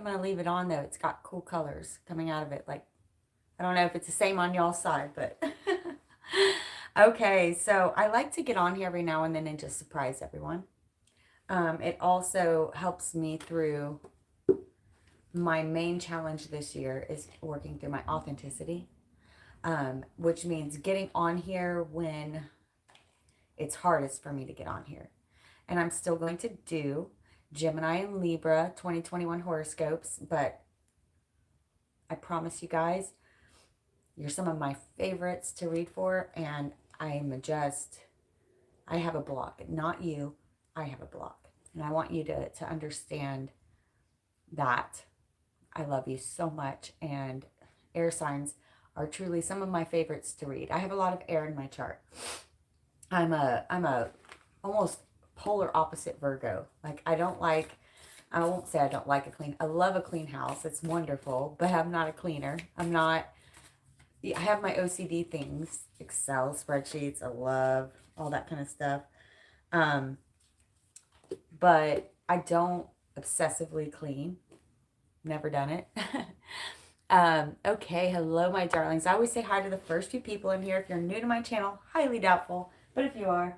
I'm going to leave it on though. It's got cool colors coming out of it. Like, I don't know if it's the same on y'all's side, but okay. So I like to get on here every now and then and just surprise everyone. It also helps me through my main challenge this year is working through my authenticity, which means getting on here when it's hardest for me to get on here. And I'm still going to do Gemini and Libra 2021 horoscopes, but I promise you guys, you're some of my favorites to read for, and I have a block. Not you, I have a block. And I want you to understand that I love you so much, and air signs are truly some of my favorites to read. I have a lot of air in my chart. I'm a almost polar opposite Virgo. Like I won't say I don't like a clean. I love a clean house. It's wonderful, but I'm not a cleaner. I have my OCD things, Excel spreadsheets. I love all that kind of stuff. Um, but I don't obsessively clean. Never done it. Okay, hello, my darlings. I always say hi to the first few people in here. If you're new to my channel, highly doubtful. But if you are,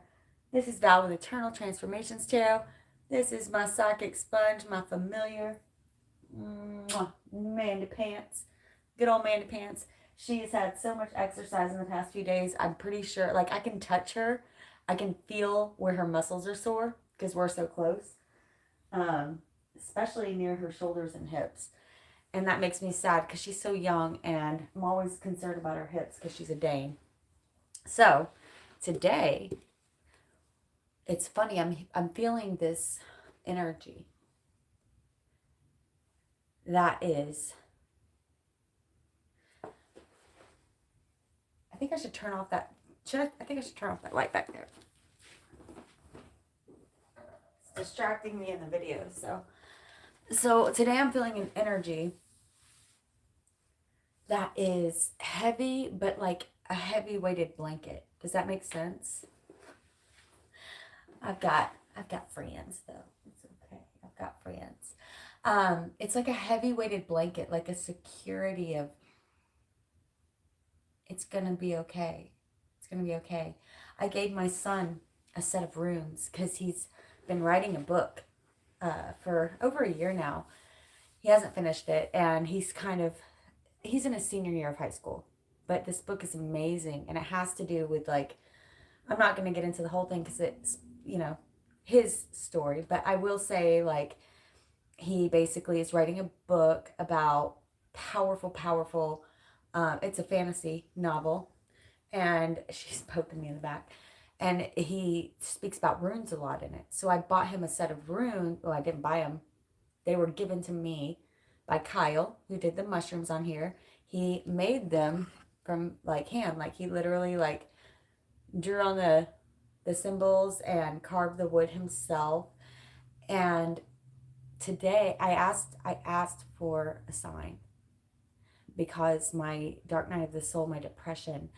this is Val with Eternal Transformations Tarot. This is my psychic sponge, my familiar. Mwah, Mandy Pants. Good old Mandy Pants. She has had so much exercise in the past few days. I'm pretty sure, like, I can touch her. I can feel where her muscles are sore because we're so close, especially near her shoulders and hips. And that makes me sad because she's so young, and I'm always concerned about her hips because she's a Dane. So today, it's funny. I'm feeling this energy that is. I think I should turn off that. I think I should turn off that light back there. It's distracting me in the video. So today I'm feeling an energy that is heavy, but like a heavy weighted blanket. Does that make sense? I've got friends though. It's okay. I've got friends. It's like a heavy weighted blanket, like a security of it's gonna be okay. It's gonna be okay. I gave my son a set of runes because he's been writing a book for over a year now. He hasn't finished it, and he's in his senior year of high school. But this book is amazing, and it has to do with, like, I'm not going to get into the whole thing because it's, his story. But I will say, like, he basically is writing a book about powerful, it's a fantasy novel. And she's poking me in the back. And he speaks about runes a lot in it. So I bought him a set of runes. Well, I didn't buy them. They were given to me by Kyle, who did the mushrooms on here. He made them from, like, hand. Like, he literally, like, drew on the symbols and carved the wood himself. And today I asked for a sign because my dark night of the soul, my depression,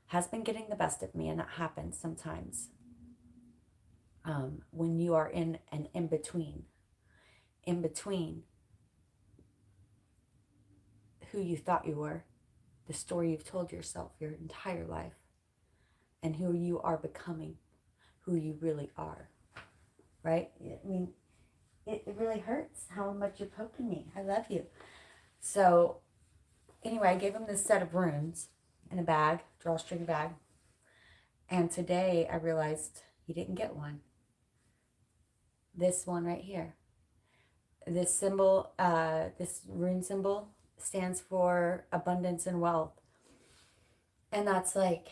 has been getting the best of me, and that happens sometimes when you are in an in-between who you thought you were, the story you've told yourself your entire life, and who you are becoming, who you really are, right? I mean, it really hurts how much you're poking me. I love you. So anyway, I gave him this set of runes in a bag, drawstring bag. And today I realized he didn't get one. This one right here. This symbol, this rune symbol stands for abundance and wealth. And that's like,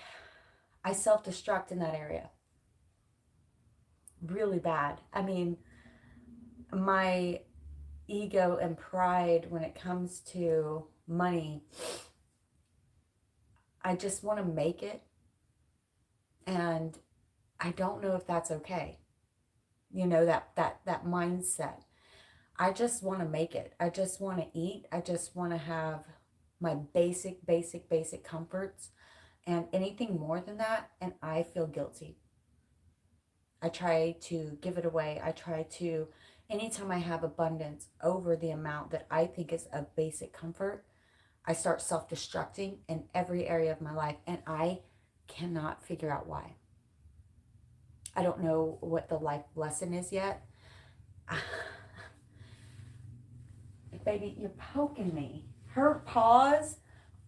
I self-destruct in that area. Really bad. I mean, my ego and pride when it comes to money, I just want to make it. And I don't know if that's okay. That mindset. I just want to make it. I just want to eat. I just want to have my basic comforts. And anything more than that, and I feel guilty. I try to give it away. I try to anytime I have abundance over the amount that I think is a basic comfort, I start self-destructing in every area of my life, and I cannot figure out why. I don't know what the life lesson is yet. Baby, you're poking me. Her paws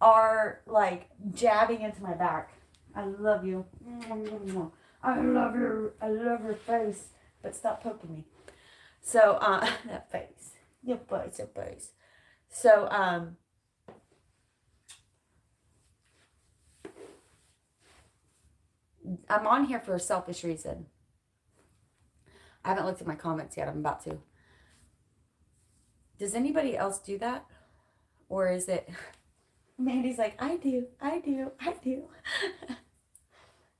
are like jabbing into my back. I love you. I love your face. But stop poking me. So, that face. Your face. So, I'm on here for a selfish reason. I haven't looked at my comments yet. I'm about to. Does anybody else do that? Or is it... Mandy's like, I do.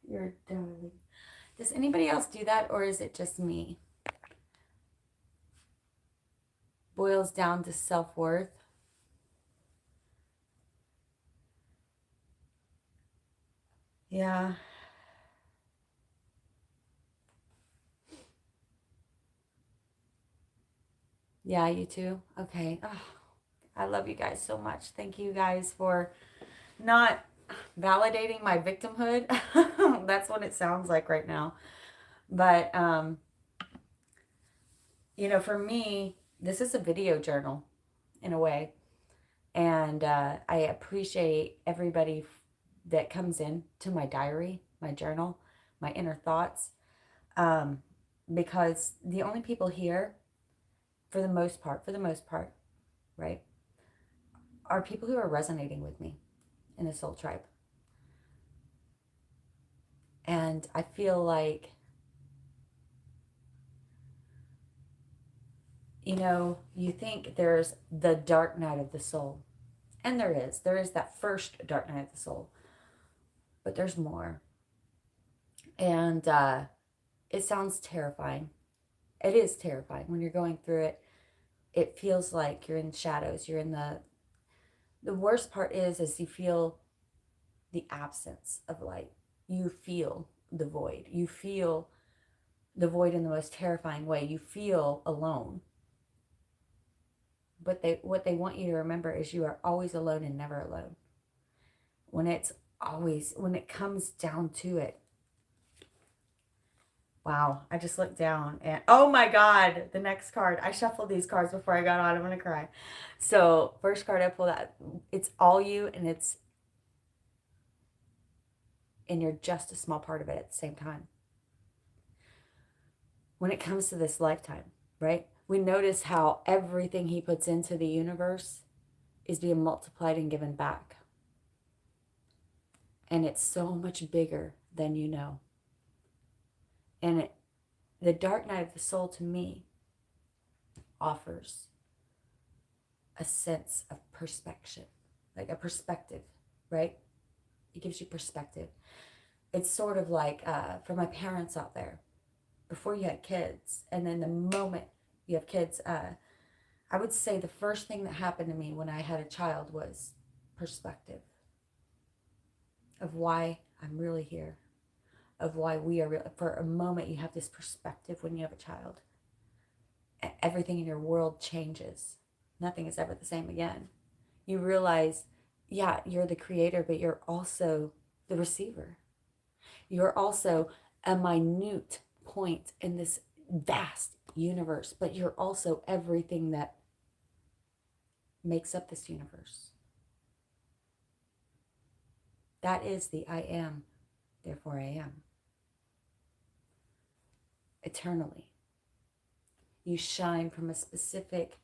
You're darling. Does anybody else do that, or is it just me? Boils down to self-worth. Yeah. Yeah, you too? Okay. Oh, I love you guys so much. Thank you guys for not validating my victimhood. That's what it sounds like right now. But, you know, for me, this is a video journal in a way. And I appreciate everybody that comes in to my diary, my journal, my inner thoughts. Because the only people here, for the most part, right, are people who are resonating with me in the soul tribe. And I feel like, you know, you think there's the dark night of the soul. And there is that first dark night of the soul. But there's more. And it sounds terrifying. It is terrifying. When you're going through it, it feels like you're in shadows. You're in the worst part is you feel the absence of light. You feel the void. You feel the void in the most terrifying way. You feel alone. But what they want you to remember is you are always alone and never alone. When it comes down to it. Wow, I just looked down and, oh my God, the next card. I shuffled these cards before I got on. I'm going to cry. So, first card I pulled out, it's all you, and you're just a small part of it at the same time. When it comes to this lifetime, right? We notice how everything he puts into the universe is being multiplied and given back. And it's so much bigger than you know. And the dark night of the soul to me offers a sense of perspective, like a perspective, right? It gives you perspective. It's sort of like for my parents out there, before you had kids, and then the moment you have kids, I would say the first thing that happened to me when I had a child was perspective of why I'm really here, of why we are real. For a moment, you have this perspective when you have a child. Everything in your world changes. Nothing is ever the same again. You realize, yeah, you're the creator, but you're also the receiver. You're also a minute point in this vast universe, but you're also everything that makes up this universe. That is the I am, therefore I am. Eternally. You shine from a specific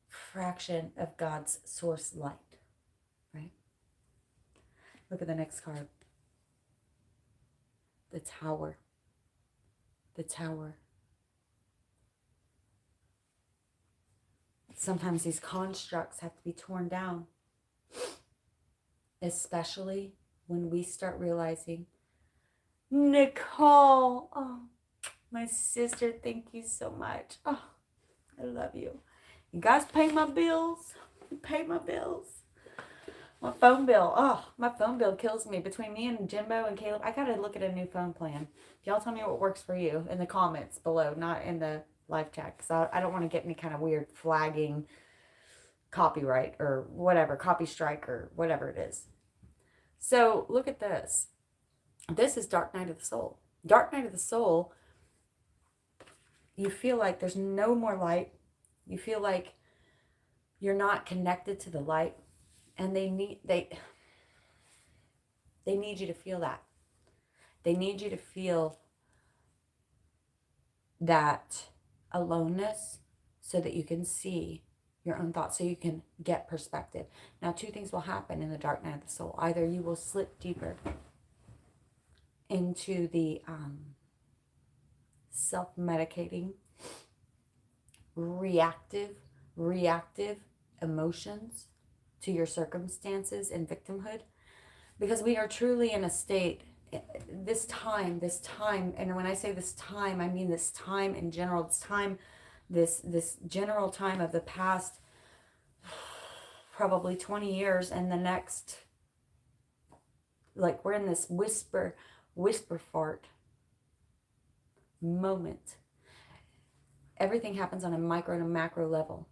fraction of God's source light, right? Look at the next card. The Tower. The Tower. Sometimes these constructs have to be torn down, especially when we start realizing, Nicole, oh, my sister, thank you so much. Oh, I love you. You guys pay my bills. You pay my bills. My phone bill. Oh, my phone bill kills me. Between me and Jimbo and Caleb, I got to look at a new phone plan. Y'all tell me what works for you in the comments below, not in the live chat, because I don't want to get any kind of weird flagging copyright or whatever, copy strike or whatever it is. So look at this. This is Dark Night of the Soul. Dark Night of the Soul, you feel like there's no more light. You feel like you're not connected to the light. And they need you to feel that. They need you to feel that aloneness so that you can see your own thoughts, so you can get perspective. Now, two things will happen in the Dark Night of the Soul. Either you will slip deeper into the self-medicating, reactive emotions to your circumstances and victimhood, because we are truly in a state, this time, and when I say this time, I mean this time in general, this general time of the past probably 20 years, and the next, like, we're in this whisper fart moment. Everything happens on a micro and a macro level.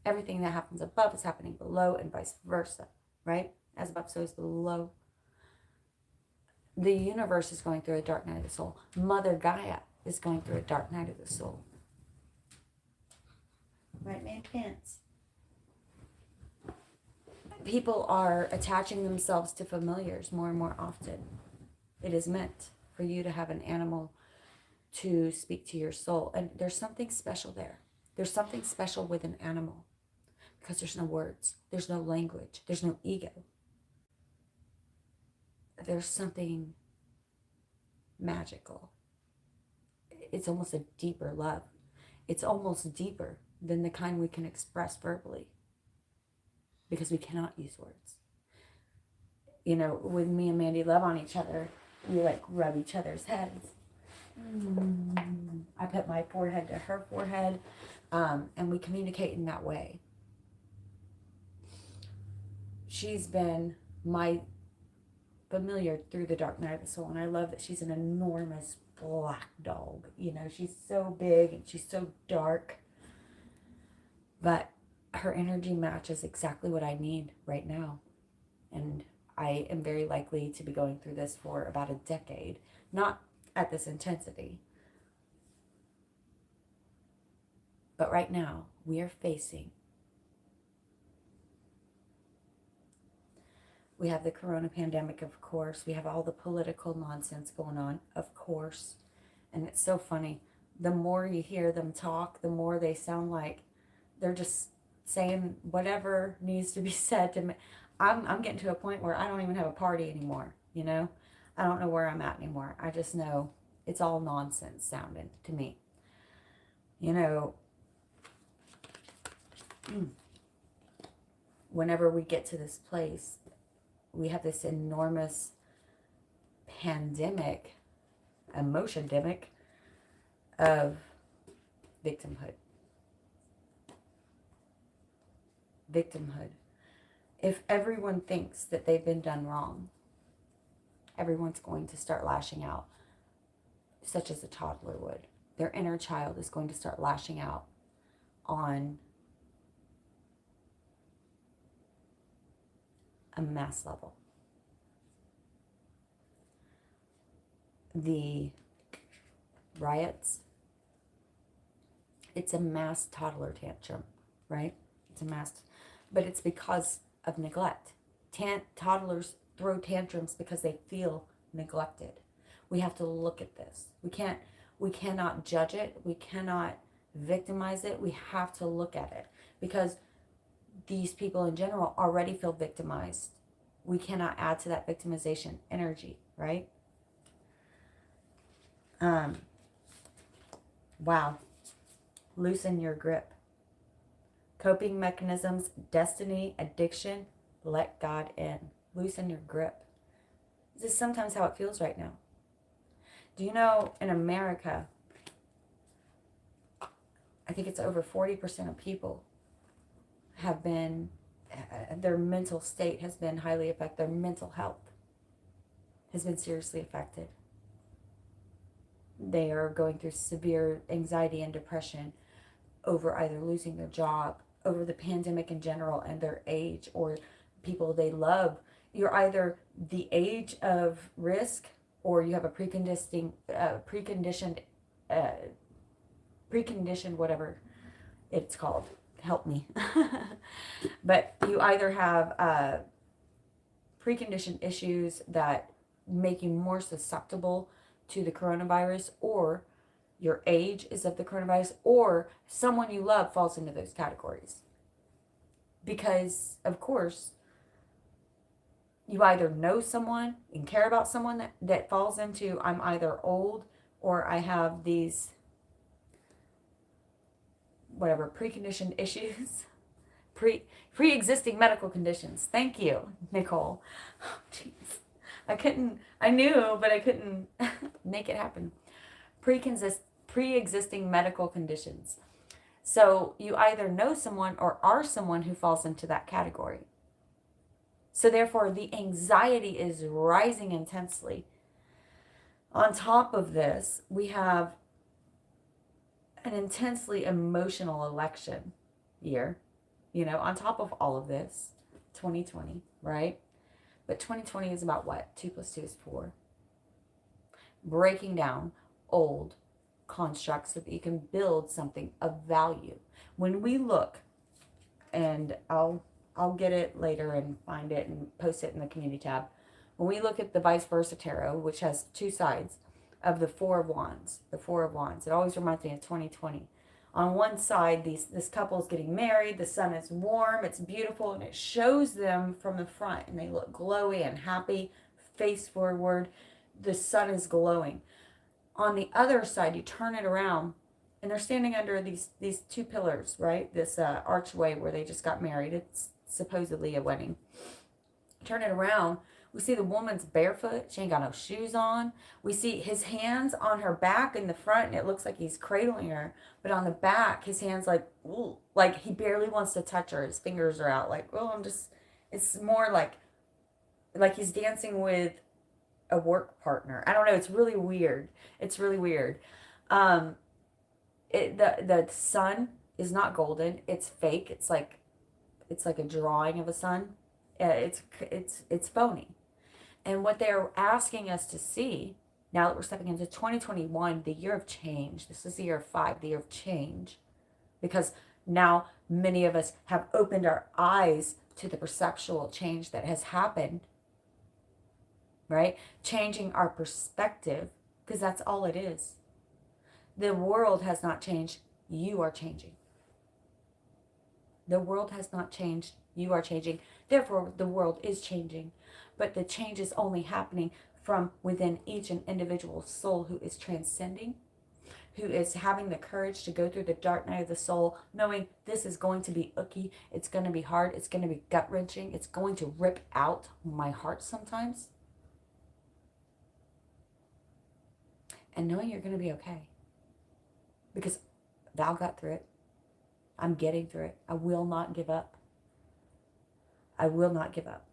Everything that happens above is happening below, and vice versa, right? As above, so is below. The universe is going through a dark night of the soul. Mother Gaia is going through a dark night of the soul. Right, man? Pants. People are attaching themselves to familiars more and more often. It is meant for you to have an animal to speak to your soul. And there's something special there. There's something special with an animal, because there's no words. There's no language. There's no ego. There's something magical. It's almost a deeper love. It's almost deeper than the kind we can express verbally, because we cannot use words. You know, when me and Mandy love on each other, we like rub each other's heads. I put my forehead to her forehead, and we communicate in that way. She's been my familiar through the Dark Night of the Soul, and I love that she's an enormous black dog. You know, she's so big and she's so dark, but her energy matches exactly what I need right now. And I am very likely to be going through this for about a decade, not at this intensity, but right now we are facing, we have the corona pandemic, of course. We have all the political nonsense going on, of course. And it's so funny. The more you hear them talk, the more they sound like they're just saying whatever needs to be said to me. I'm getting to a point where I don't even have a party anymore, you know? I don't know where I'm at anymore. I just know it's all nonsense sounding to me. You know, whenever we get to this place, we have this enormous pandemic, emotion-demic of victimhood. Victimhood. If everyone thinks that they've been done wrong, everyone's going to start lashing out, such as a toddler would. Their inner child is going to start lashing out on a mass level. The riots, it's a mass toddler tantrum, right? It's a mass, but it's because of neglect. Toddlers throw tantrums because they feel neglected. We have to look at this. We cannot judge it. We cannot victimize it. We have to look at it, because these people in general already feel victimized. We cannot add to that victimization energy, right? Wow. Loosen your grip. Coping mechanisms, destiny, addiction, let God in. Loosen your grip. This is sometimes how it feels right now. Do you know, in America, I think it's over 40% of people have been, their mental state has been highly affected. Their mental health has been seriously affected. They are going through severe anxiety and depression over either losing their job, over the pandemic in general, and their age, or people they love. You're either the age of risk, or you have a uh, preconditioned, whatever it's called. Help me. But you either have preconditioned issues that make you more susceptible to the coronavirus, or your age is of the coronavirus, or someone you love falls into those categories. Because, of course, you either know someone and care about someone that falls into, I'm either old or I have these, whatever, preconditioned issues, pre-existing medical conditions. Thank you, Nicole. Oh, jeez. I knew, but I couldn't make it happen. Pre-existing medical conditions. So you either know someone or are someone who falls into that category. So therefore, the anxiety is rising intensely. On top of this, we have an intensely emotional election year. On top of all of this, 2020, right? But 2020 is about what? 2 plus 2 is 4. Breaking down old constructs so that you can build something of value. When we look, and I'll get it later and find it and post it in the community tab. When we look at the vice versa tarot, which has 2 sides of the Four of Wands, it always reminds me of 2020. On one side, this couple is getting married, the sun is warm, it's beautiful, and it shows them from the front, and they look glowy and happy, face forward, the sun is glowing. On the other side, you turn it around, and they're standing under these 2 pillars, right? This archway where they just got married. It's supposedly a wedding. Turn it around, we see the woman's barefoot. She ain't got no shoes on. We see his hands on her back in the front, and it looks like he's cradling her. But on the back, his hands ooh, like he barely wants to touch her. His fingers are out. It's more like he's dancing with a work partner. I don't know. It's really weird. Um, the sun is not golden. It's fake. It's like a drawing of a sun. It's phony. And what they're asking us to see, now that we're stepping into 2021, the year of change, this is the year of 5, the year of change, because now many of us have opened our eyes to the perceptual change that has happened, right? Changing our perspective, because that's all it is. The world has not changed. You are changing. The world has not changed. You are changing. Therefore, the world is changing. But the change is only happening from within each and individual soul who is transcending, who is having the courage to go through the dark night of the soul, knowing this is going to be icky, it's going to be hard, it's going to be gut-wrenching, it's going to rip out my heart sometimes. And knowing you're going to be okay. Because Val got through it. I'm getting through it. I will not give up. I will not give up.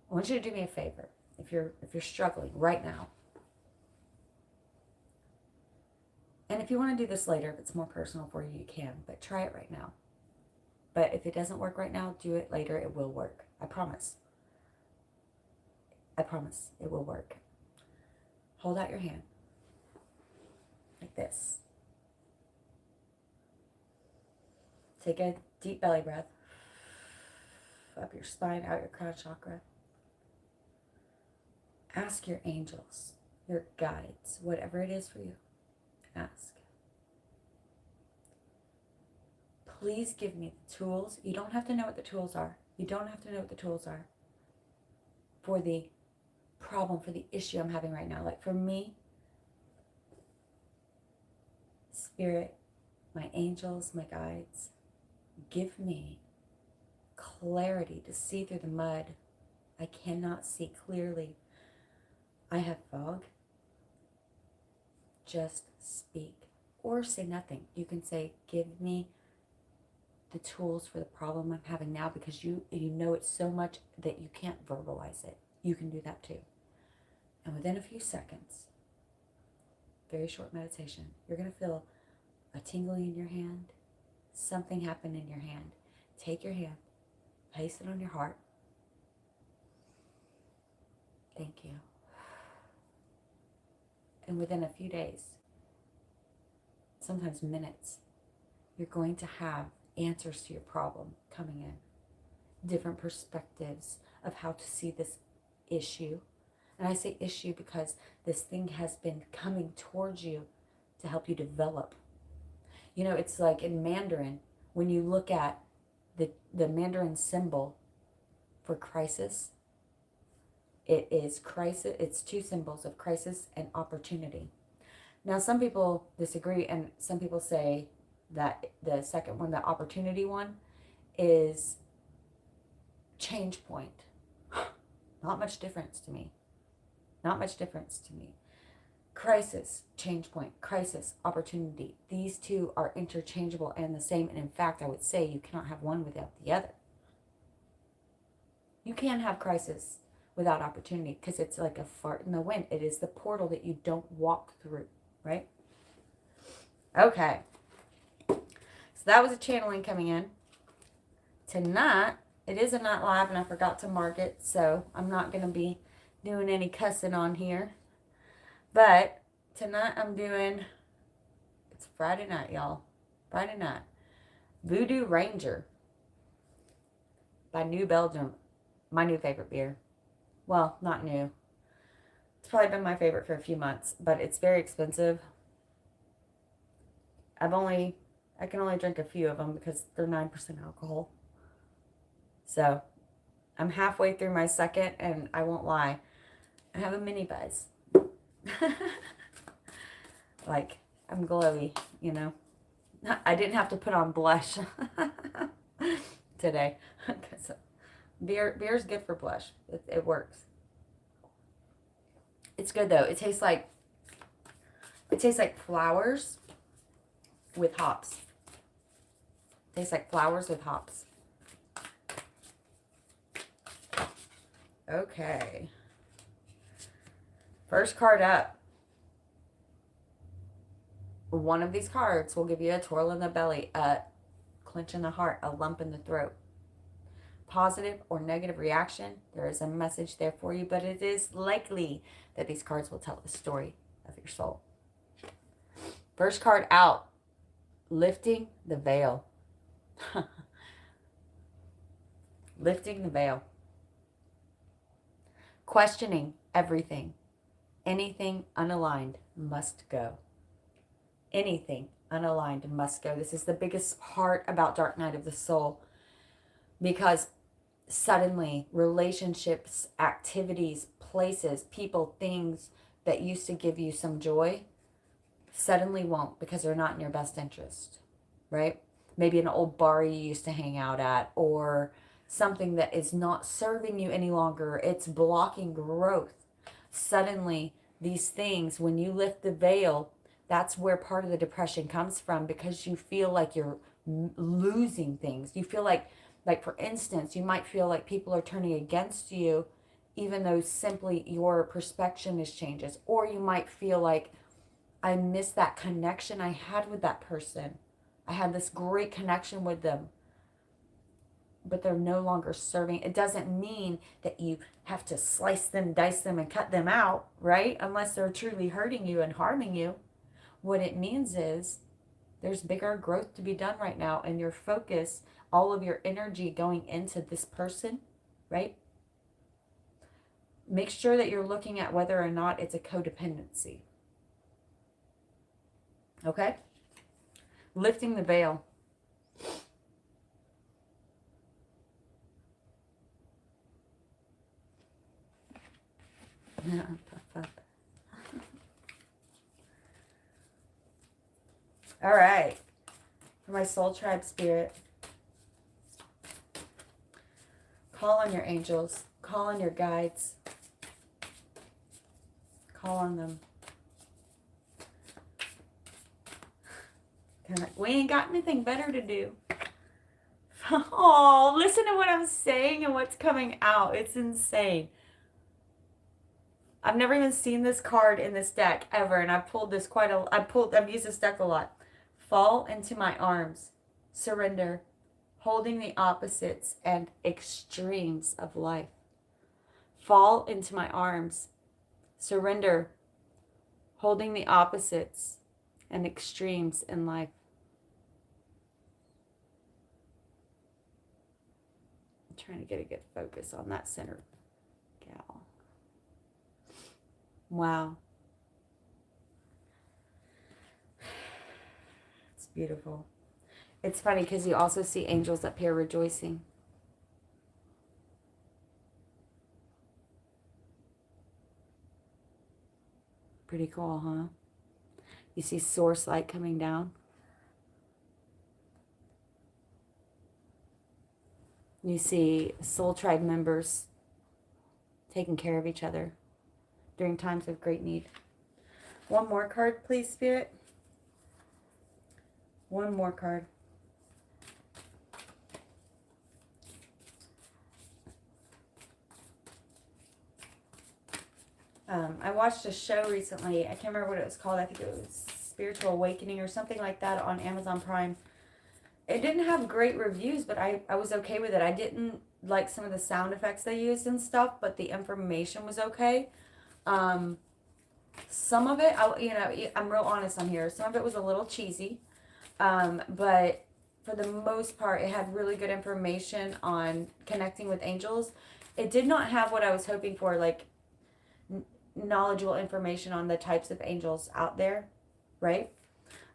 I want you to do me a favor. If you're struggling right now, and if you want to do this later, if it's more personal for you, you can. But try it right now. But if it doesn't work right now, do it later. It will work. I promise. I promise it will work. Hold out your hand like this. Take a deep belly breath. Up your spine, out your crown chakra. Ask your angels, your guides, whatever it is for you. Ask. Please give me the tools. You don't have to know what the tools are. You don't have to know what the tools are for the problem, for the issue I'm having right now. Like for me, Spirit, my angels, my guides, give me clarity to see through the mud. I cannot see clearly. I have fog. Just speak or say nothing. You can say, give me the tools for the problem I'm having now, because you know it so much that you can't verbalize it. You can do that too. And within a few seconds, very short meditation, you're going to feel a tingling in your hand, something happen in your hand. Take your hand, place it on your heart. Thank you. And within a few days, sometimes minutes, you're going to have answers to your problem coming in. Different perspectives of how to see this issue. And I say issue because this thing has been coming towards you to help you develop. You know, it's like in Mandarin, when you look at the Mandarin symbol for crisis, it is crisis. It's two symbols of crisis and opportunity. Now, some people disagree, and some people say that the second one, the opportunity one, is change point. Not much difference to me. Not much difference to me. Crisis, change point, crisis, opportunity. These two are interchangeable and the same. And in fact, I would say you cannot have one without the other. You can't have crisis without opportunity because it's like a fart in the wind. It is the portal that you don't walk through, right? Okay. So that was a channeling coming in. Tonight, it is a night live and I forgot to mark it, so I'm not going to be doing any cussing on here. But tonight I'm doing, it's Friday night, y'all. Friday night. Voodoo Ranger by New Belgium. My new favorite beer. Well, not new. It's probably been my favorite for a few months, but it's very expensive. I can only drink a few of them because they're 9% alcohol. So, I'm halfway through my second, and I won't lie, I have a mini buzz. Like, I'm glowy, you know. I didn't have to put on blush today. Beer's good for blush. It works. It's good though. It tastes like flowers with hops. It tastes like flowers with hops. Okay. First card up. One of these cards will give you a twirl in the belly, a clench in the heart, a lump in the throat. Positive or negative reaction, there is a message there for you, but it is likely that these cards will tell the story of your soul. First card out, lifting the veil. Lifting the veil. Questioning everything. Anything unaligned must go. Anything unaligned must go. This is the biggest part about Dark Night of the Soul, because suddenly relationships, activities, places, people, things that used to give you some joy suddenly won't, because they're not in your best interest, right? Maybe an old bar you used to hang out at, or something that is not serving you any longer. It's blocking growth. Suddenly, these things, when you lift the veil, that's where part of the depression comes from, because you feel like you're losing things. You feel like for instance, you might feel like people are turning against you, even though simply your perspective is changes. Or you might feel like, I miss that connection I had with that person. I had this great connection with them, but they're no longer serving. It doesn't mean that you have to slice them, dice them, and cut them out, right? Unless they're truly hurting you and harming you. What it means is there's bigger growth to be done right now, and your focus, all of your energy going into this person, right? Make sure that you're looking at whether or not it's a codependency. Okay? Lifting the veil. All right. For my soul tribe spirit, call on your angels. Call on your guides. Call on them. We ain't got anything better to do. Oh, listen to what I'm saying and what's coming out. It's insane. I've never even seen this card in this deck ever, and I've pulled this I've used this deck a lot. Fall into my arms. Surrender. Holding the opposites and extremes of life. Fall into my arms. Surrender. Holding the opposites and extremes in life. I'm trying to get a good focus on that center gal. Wow. It's beautiful. It's funny because you also see angels up here rejoicing. Pretty cool, huh? You see source light coming down. You see soul tribe members taking care of each other during times of great need. One more card, please, Spirit. One more card. I watched a show recently. I can't remember what it was called. I think it was Spiritual Awakening or something like that on Amazon Prime. It didn't have great reviews, but I was okay with it. I didn't like some of the sound effects they used and stuff, but the information was okay. Some of it, I'm real honest on here. Some of it was a little cheesy, but for the most part, it had really good information on connecting with angels. It did not have what I was hoping for, like knowledgeable information on the types of angels out there, right?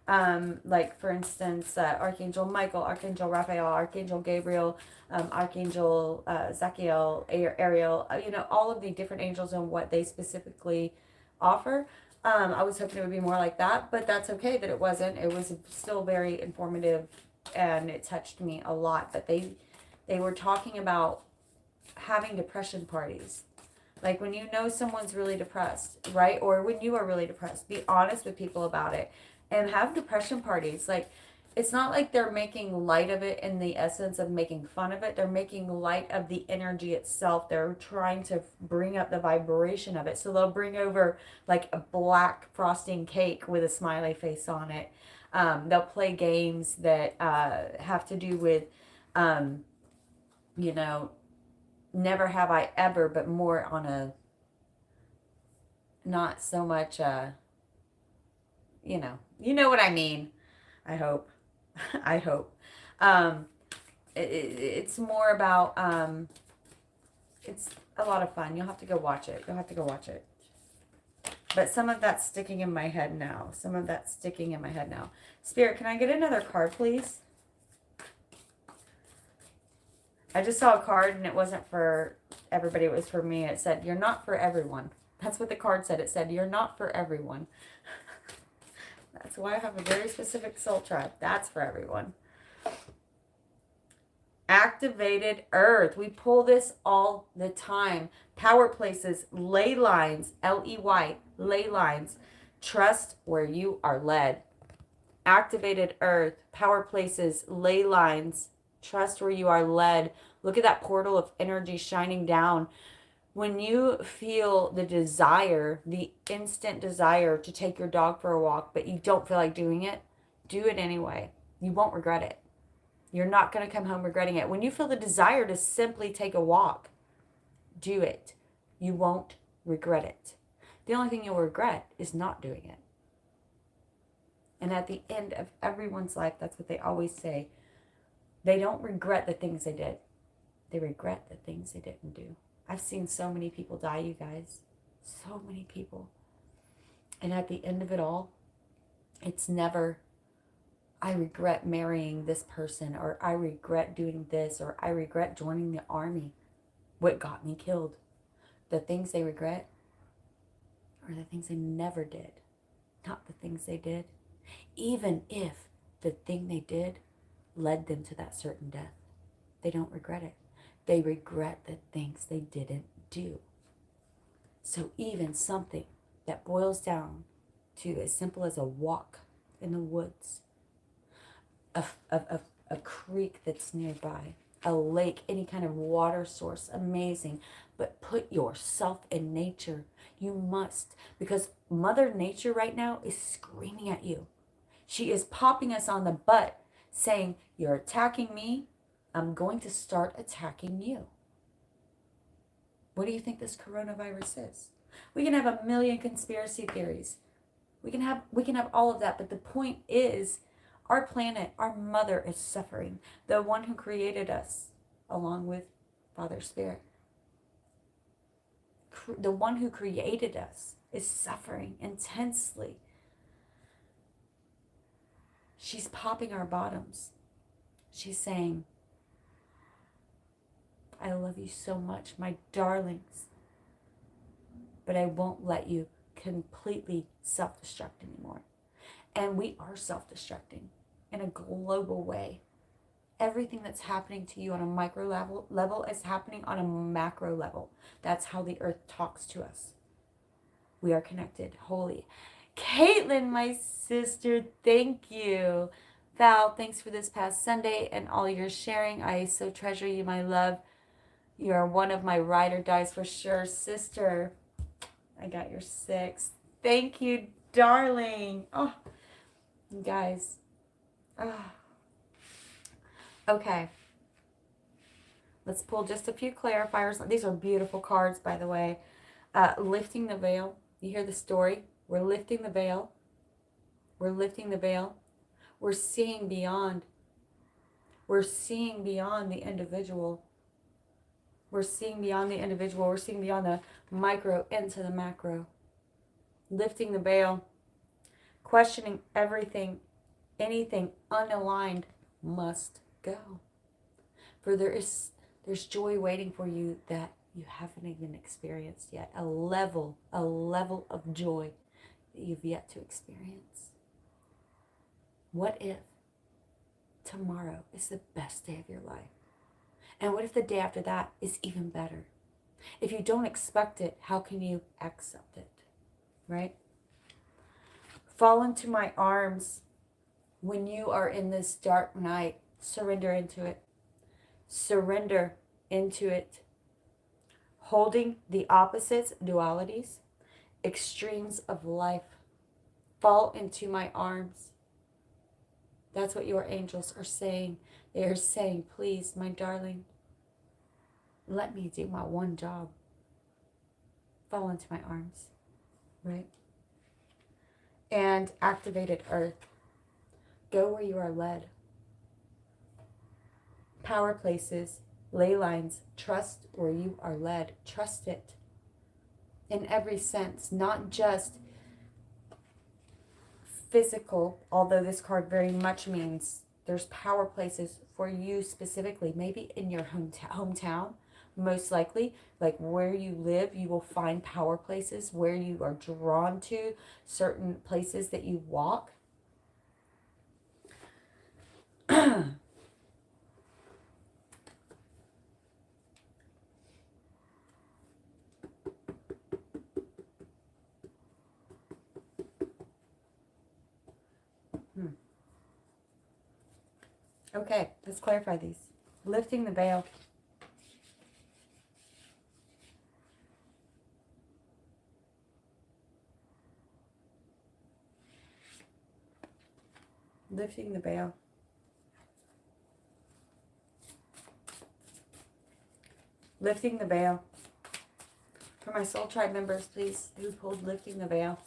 Like for instance, Archangel Michael, Archangel Raphael, Archangel Gabriel, Archangel Zachiel, Ariel, all of the different angels and what they specifically offer. I was hoping it would be more like that, but that's okay that it wasn't. It was still very informative and it touched me a lot. But they were talking about having depression parties. Like when you know someone's really depressed, right? Or when you are really depressed, be honest with people about it and have depression parties. Like it's not like they're making light of it in the essence of making fun of it. They're making light of the energy itself. They're trying to bring up the vibration of it. So they'll bring over like a black frosting cake with a smiley face on it. They'll play games that have to do with, never have I ever, but more on a, not so much, you know what I mean. I hope. I hope. It's more about, it's a lot of fun. You'll have to go watch it. You'll have to go watch it. But some of that's sticking in my head now. Spirit, can I get another card, please? I just saw a card and it wasn't for everybody. It was for me. It said, you're not for everyone. That's what the card said. It said, you're not for everyone. That's why I have a very specific soul tribe. That's for everyone. Activated earth. We pull this all the time. Power places, ley lines, L-E-Y, ley lines. Trust where you are led. Activated earth, power places, ley lines. Trust where you are led. Look at that portal of energy shining down. When you feel the desire, the instant desire to take your dog for a walk, but you don't feel like doing it, do it anyway. You won't regret it. You're not going to come home regretting it. When you feel the desire to simply take a walk, do it. You won't regret it. The only thing you'll regret is not doing it. And at the end of everyone's life, that's what they always say. They don't regret the things they did. They regret the things they didn't do. I've seen so many people die, you guys. So many people. And at the end of it all, it's never, I regret marrying this person, or I regret doing this, or I regret joining the army. What got me killed? The things they regret are the things they never did, not the things they did. Even if the thing they did led them to that certain death, they don't regret it. They regret the things they didn't do. So even something that boils down to as simple as a walk in the woods, a creek that's nearby, a lake, any kind of water source, amazing. But put yourself in nature. You must, because Mother Nature right now is screaming at you. She is popping us on the butt saying, you're attacking me. I'm going to start attacking you. What do you think this coronavirus is? We can have a million conspiracy theories. We can have all of that, but the point is our planet, our mother is suffering. The one who created us, along with Father Spirit. The one who created us is suffering intensely. She's popping our bottoms. She's saying, I love you so much, my darlings, but I won't let you completely self-destruct anymore. And we are self-destructing in a global way. Everything that's happening to you on a micro level is happening on a macro level. That's how the earth talks to us. We are connected. Holy. Caitlin, my sister, thank you. Val, thanks for this past Sunday and all your sharing. I so treasure you, my love. You are one of my ride or dies for sure, sister. I got your 6. Thank you, darling. Oh, you guys. Oh. Okay. Let's pull just a few clarifiers. These are beautiful cards, by the way. Lifting the veil. You hear the story? We're lifting the veil. We're lifting the veil. We're seeing beyond. We're seeing beyond the individual. We're seeing beyond the individual. We're seeing beyond the micro into the macro. Lifting the veil. Questioning everything. Anything unaligned must go. For there's joy waiting for you that you haven't even experienced yet. A level of joy that you've yet to experience. What if tomorrow is the best day of your life? And what if the day after that is even better? If you don't expect it, how can you accept it? Right? Fall into my arms when you are in this dark night. Surrender into it. Surrender into it. Holding the opposites, dualities, extremes of life. Fall into my arms. That's what your angels are saying. They are saying, please, my darling, let me do my one job. Fall into my arms, right? And activated earth. Go where you are led. Power places, ley lines, trust where you are led. Trust it in every sense, not just physical, although this card very much means there's power places for you specifically, maybe in your hometown, most likely, like where you live, you will find power places where you are drawn to, certain places that you walk. Okay, let's clarify these. Lifting the veil. Lifting the veil. Lifting the veil. For my Soul Tribe members, please, who pulled Lifting the Veil.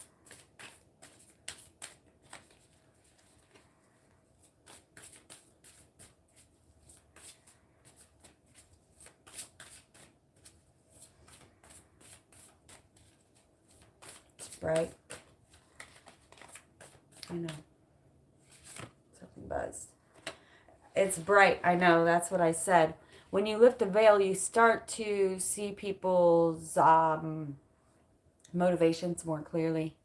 Bright. I know. Something buzzed. It's bright. I know. That's what I said. When you lift the veil, you start to see people's motivations more clearly.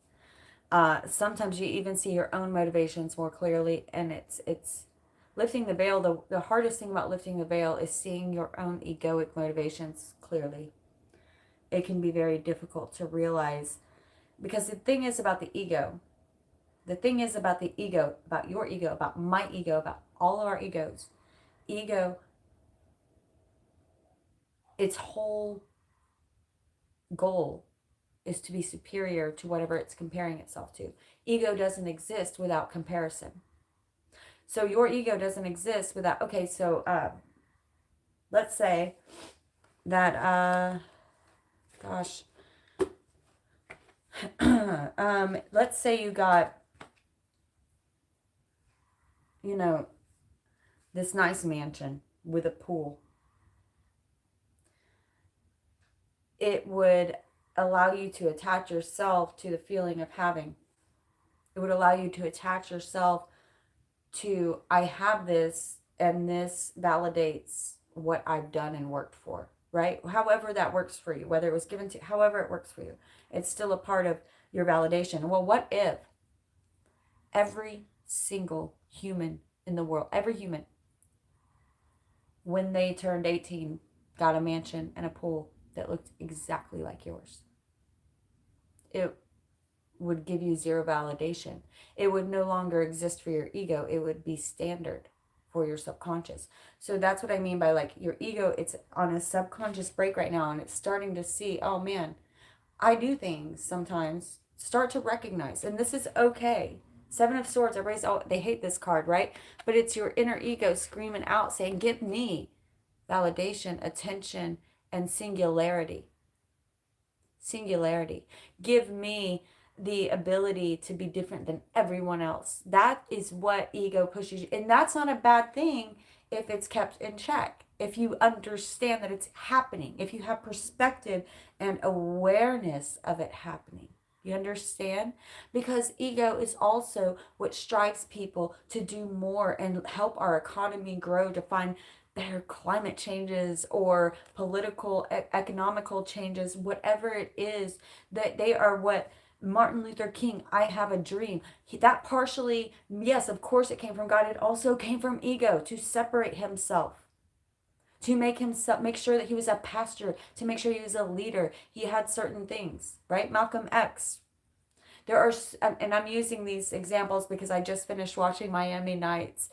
Sometimes you even see your own motivations more clearly. And it's lifting the veil. The hardest thing about lifting the veil is seeing your own egoic motivations clearly. It can be very difficult to realize. Because the thing is about the ego, about your ego, about my ego, about all of our egos, its whole goal is to be superior to whatever it's comparing itself to. Ego doesn't exist without comparison. So your ego doesn't exist without, okay, so let's say that, gosh, let's say you got, you know, this nice mansion with a pool. It would allow you to attach yourself to the feeling of having. It would allow you to attach yourself to, I have this, and this validates what I've done and worked for, right? However that works for you, whether it was given to, however it works for you, it's still a part of your validation. Well, what if every single human in the world, every human, when they turned 18, got a mansion and a pool that looked exactly like yours? It would give you zero validation. It would no longer exist for your ego. It would be standard for your subconscious. So that's what I mean by like your ego, it's on a subconscious break right now, and it's starting to see, oh man, I do things sometimes. Start to recognize, and this is okay. Seven of Swords, everybody's, oh, they hate this card, right? But it's your inner ego screaming out saying, give me validation, attention, and singularity. Singularity. Give me the ability to be different than everyone else. That is what ego pushes you. And that's not a bad thing if it's kept in check. If you understand that it's happening. If you have perspective and awareness of it happening. You understand? Because ego is also what strives people to do more and help our economy grow, to find better climate changes or political, economical changes, whatever it is, that they are what Martin Luther King, I have a dream. That partially, yes, of course it came from God. It also came from ego to separate himself, to make himself, make sure that he was a pastor, to make sure he was a leader. He had certain things, right? Malcolm X. There are, and I'm using these examples because I just finished watching Miami Nights,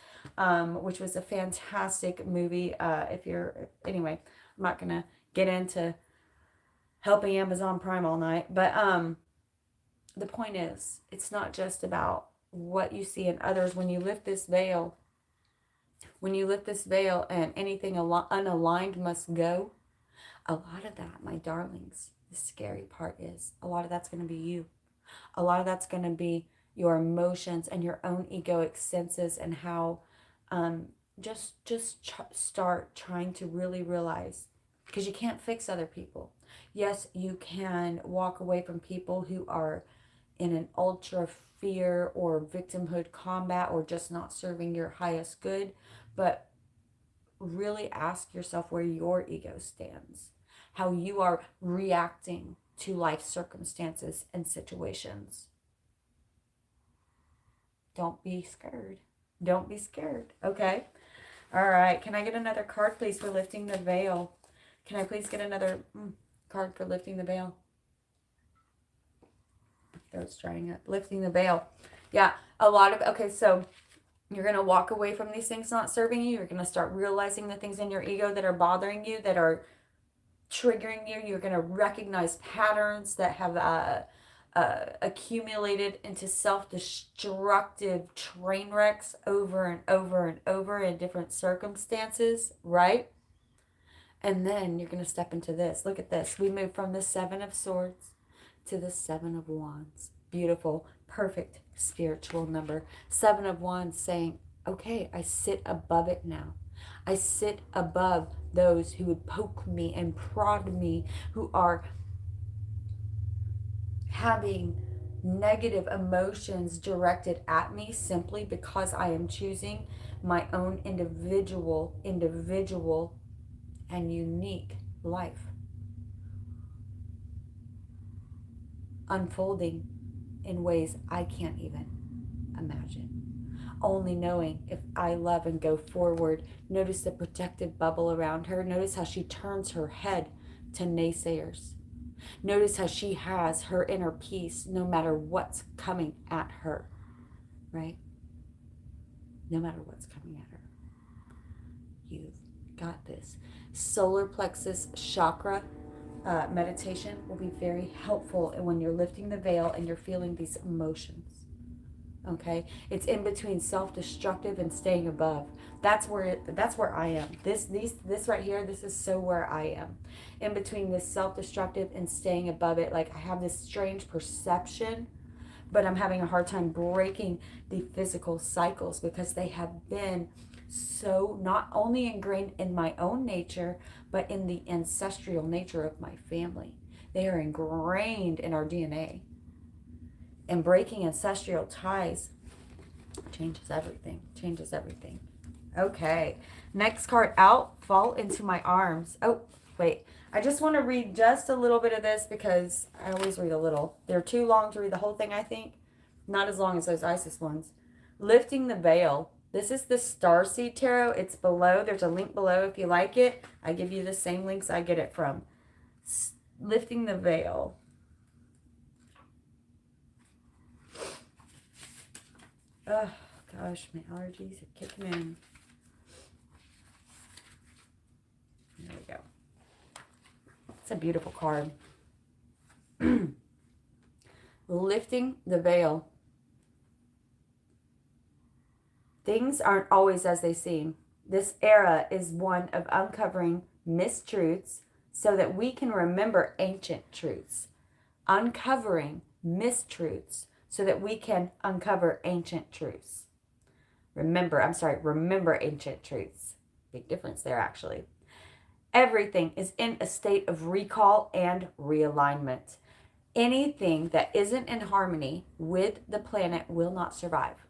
which was a fantastic movie. Anyway, I'm not gonna get into helping Amazon Prime all night, but the point is, it's not just about what you see in others. When you lift this veil, and anything unaligned must go, a lot of that, my darlings, the scary part is, a lot of that's going to be you. A lot of that's going to be your emotions and your own egoic senses, and how start trying to really realize, because you can't fix other people. Yes, you can walk away from people who are in an ultra fear or victimhood combat or just not serving your highest good, but really ask yourself where your ego stands, how you are reacting to life circumstances and situations. Don't be scared. Don't be scared. Okay? All right. Can I get another card, please, for lifting the veil? Can I please get another card for lifting the veil? Throat's drying up. Lifting the veil. Yeah, a lot of, okay, so you're going to walk away from these things not serving you. You're going to start realizing the things in your ego that are bothering you, that are triggering you. You're going to recognize patterns that have accumulated into self-destructive train wrecks over and over and over in different circumstances, right? And then you're going to step into this. Look at this. We move from the Seven of Swords to the Seven of Wands. Beautiful, perfect spiritual number. Seven of Wands saying, okay, I sit above it now. I sit above those who would poke me and prod me, who are having negative emotions directed at me simply because I am choosing my own individual and unique life unfolding in ways I can't even imagine. Only knowing if I love and go forward. Notice the protective bubble around her. Notice how she turns her head to naysayers. Notice how she has her inner peace no matter what's coming at her, right? No matter what's coming at her. You've got this. Solar plexus chakra meditation will be very helpful when you're lifting the veil and you're feeling these emotions. Okay, it's in between self-destructive and staying above. That's where I am. This right here, this is so where I am, in between this self-destructive and staying above it. Like I have this strange perception, but I'm having a hard time breaking the physical cycles because they have been so not only ingrained in my own nature, but in the ancestral nature of my family. They are ingrained in our DNA. And breaking ancestral ties changes everything. Changes everything. Okay. Next card out. Fall into my arms. Oh, wait. I just want to read just a little bit of this because I always read a little. They're too long to read the whole thing, I think. Not as long as those Isis ones. Lifting the veil. This is the Starseed Tarot. It's below. There's a link below if you like it. I give you the same links I get it from. Lifting the veil. Oh, gosh, my allergies are kicking in. There we go. It's a beautiful card. Lifting the veil. Things aren't always as they seem. This era is one of uncovering mistruths so that we can remember ancient truths. Uncovering mistruths so that we can uncover ancient truths. Remember ancient truths. Big difference there, actually. Everything is in a state of recall and realignment. Anything that isn't in harmony with the planet will not survive.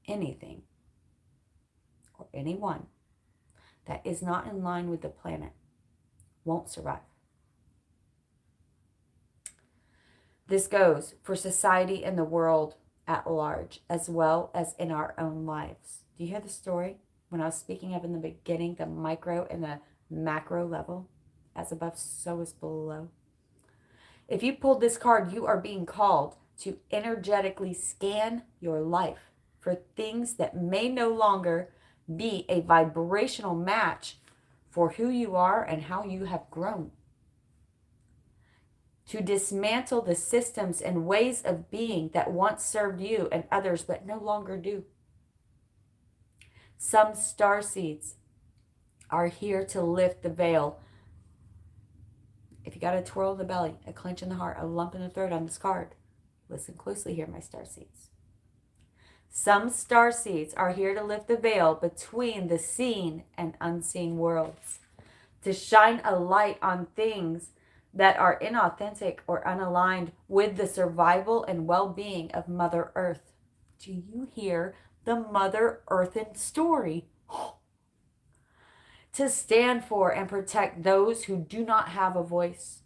Anything or anyone that is not in line with the planet won't survive. This goes for society and the world at large, as well as in our own lives. Do you hear the story? When I was speaking of in the beginning, the micro and the macro level, as above, so is below. If you pulled this card, you are being called to energetically scan your life for things that may no longer be a vibrational match for who you are and how you have grown. To dismantle the systems and ways of being that once served you and others but no longer do. Some starseeds are here to lift the veil. If you got a twirl in the belly, a clench in the heart, a lump in the throat on this card, listen closely here, my starseeds. Some starseeds are here to lift the veil between the seen and unseen worlds, to shine a light on things that are inauthentic or unaligned with the survival and well-being of Mother Earth. Do you hear the Mother Earthen story? To stand for and protect those who do not have a voice.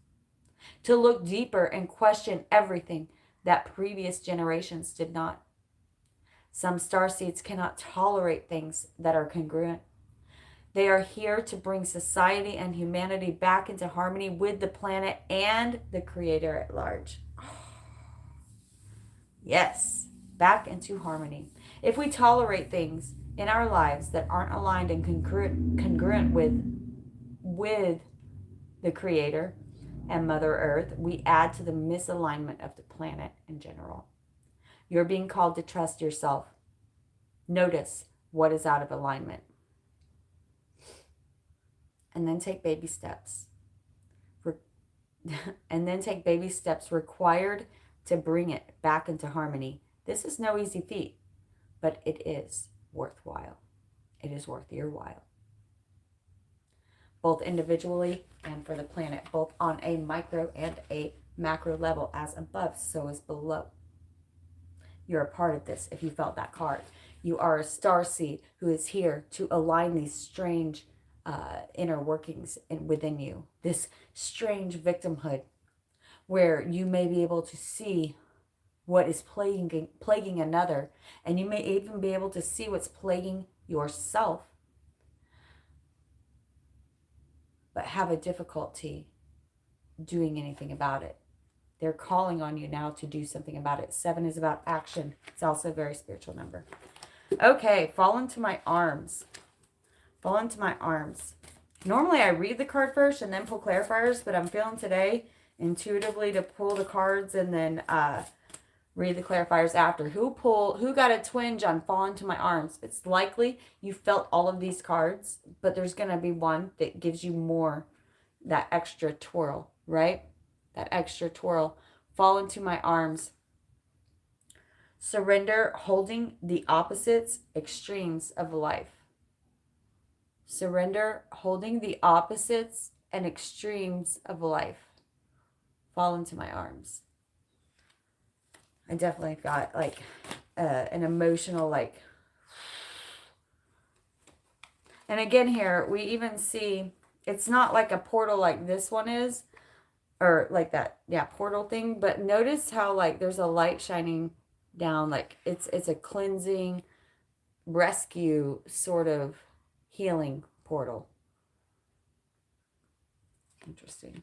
To look deeper and question everything that previous generations did not. Some starseeds cannot tolerate things that are congruent. They are here to bring society and humanity back into harmony with the planet and the Creator at large. Yes, back into harmony. If we tolerate things in our lives that aren't aligned and congruent with the Creator and Mother Earth, we add to the misalignment of the planet in general. You're being called to trust yourself. Notice what is out of alignment. And then take baby steps. Required to bring it back into harmony. This is no easy feat, but it is worthwhile. It is worth your while. Both individually and for the planet, both on a micro and a macro level, as above, so as below. You're a part of this if you felt that card. You are a starseed who is here to align these strange inner workings within you. This strange victimhood where you may be able to see what is plaguing another, and you may even be able to see what's plaguing yourself, but have a difficulty doing anything about it. They're calling on you now to do something about it. 7 is about action. It's also a very spiritual number. Okay, fall into my arms. Fall into my arms. Normally I read the card first and then pull clarifiers, but I'm feeling today intuitively to pull the cards and then read the clarifiers after. Who got a twinge on fall into my arms? It's likely you felt all of these cards, but there's going to be one that gives you more, that extra twirl, right? That extra twirl. Fall into my arms. Surrender, holding the opposites, extremes of life. Surrender, holding the opposites and extremes of life. Fall into my arms. I definitely got like an emotional like. And again here, we even see, it's not like a portal like this one is, or like that, yeah, portal thing. But notice how like there's a light shining down, like it's a cleansing, rescue sort of healing portal. Interesting.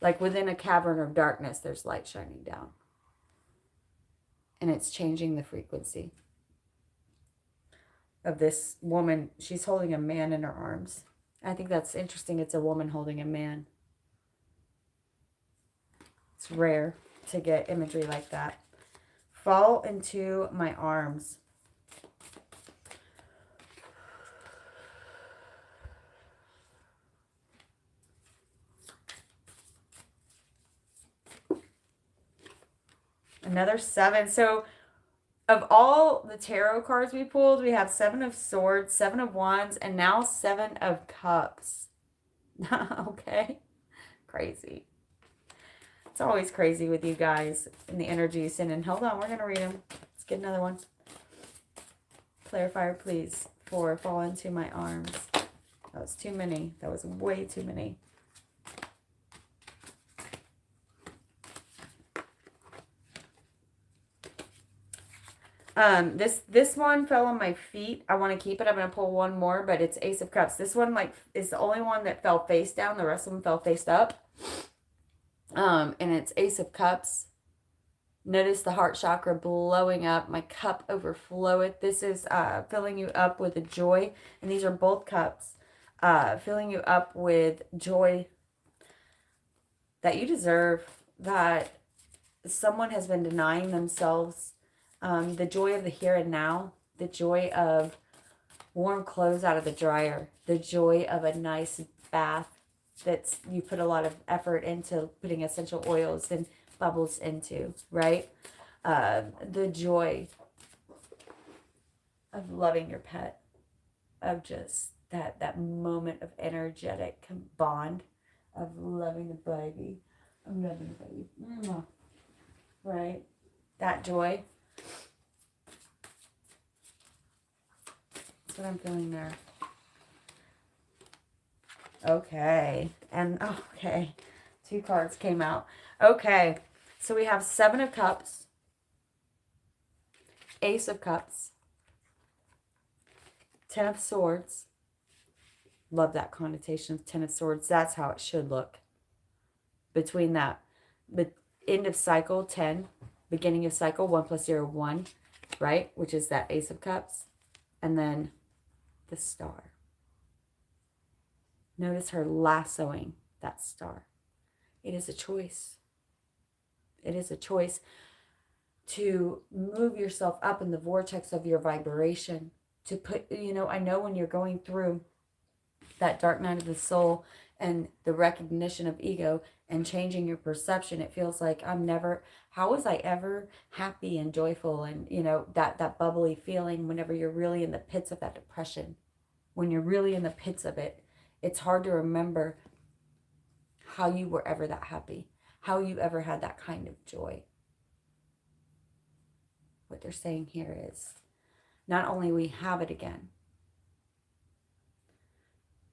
Like within a cavern of darkness, there's light shining down. And it's changing the frequency of this woman. She's holding a man in her arms. I think that's interesting. It's a woman holding a man. It's rare to get imagery like that. Fall into my arms. Another 7. So of all the tarot cards we pulled, we have 7 of Swords, 7 of Wands, and now 7 of Cups. Okay. Crazy. It's always crazy with you guys and the energies. And hold on, we're going to read them. Let's get another one. Clarifier, please, for fall into my arms. That was too many. That was way too many. This one fell on my feet. I want to keep it. I'm going to pull one more, but it's Ace of Cups. This one like is the only one that fell face down. The rest of them fell face up. And it's Ace of Cups. Notice the heart chakra blowing up. My cup overfloweth. This is filling you up with a joy. And these are both cups. Filling you up with joy that you deserve, that someone has been denying themselves. The joy of the here and now. The joy of warm clothes out of the dryer. The joy of a nice bath that's you put a lot of effort into putting essential oils and bubbles into, right? The joy of loving your pet, of just that moment of energetic bond, of loving the baby. I'm loving the baby. Right? That joy. That's what I'm feeling there. Okay. And, okay. 2 cards came out. Okay. So we have 7 of Cups. Ace of Cups. 10 of Swords. Love that connotation of 10 of Swords. That's how it should look. Between that. The end of cycle, 10. Beginning of cycle, 1 plus 0, 1. Right? Which is that Ace of Cups. And then the star. Notice her lassoing that star. It is a choice. It is a choice to move yourself up in the vortex of your vibration. To put, I know when you're going through that dark night of the soul and the recognition of ego and changing your perception, it feels like how was I ever happy and joyful and, that bubbly feeling whenever you're really in the pits of that depression. When you're really in the pits of it, it's hard to remember how you were ever that happy, how you ever had that kind of joy. What they're saying here is, not only we have it again,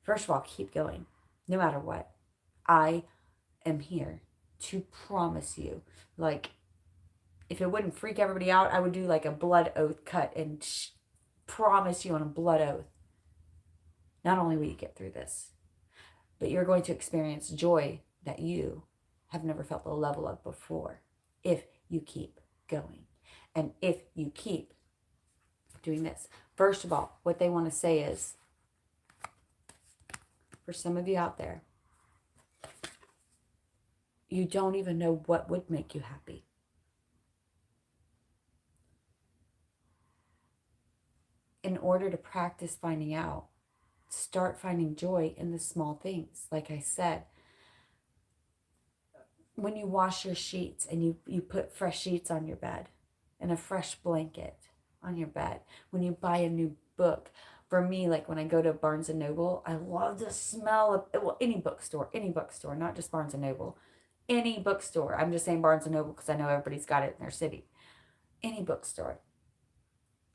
first of all, keep going, no matter what. I am here to promise you, like, if it wouldn't freak everybody out, I would do like a blood oath cut and promise you on a blood oath. Not only will you get through this, but you're going to experience joy that you have never felt the level of before if you keep going. And if you keep doing this. First of all, what they want to say is, for some of you out there, you don't even know what would make you happy. In order to practice finding out, start finding joy in the small things. Like I said, when you wash your sheets and you put fresh sheets on your bed and a fresh blanket on your bed, when you buy a new book. For me, like when I go to Barnes and Noble, I love the smell of, well, any bookstore, not just Barnes and Noble, any bookstore. I'm just saying Barnes and Noble because I know everybody's got it in their city. Any bookstore.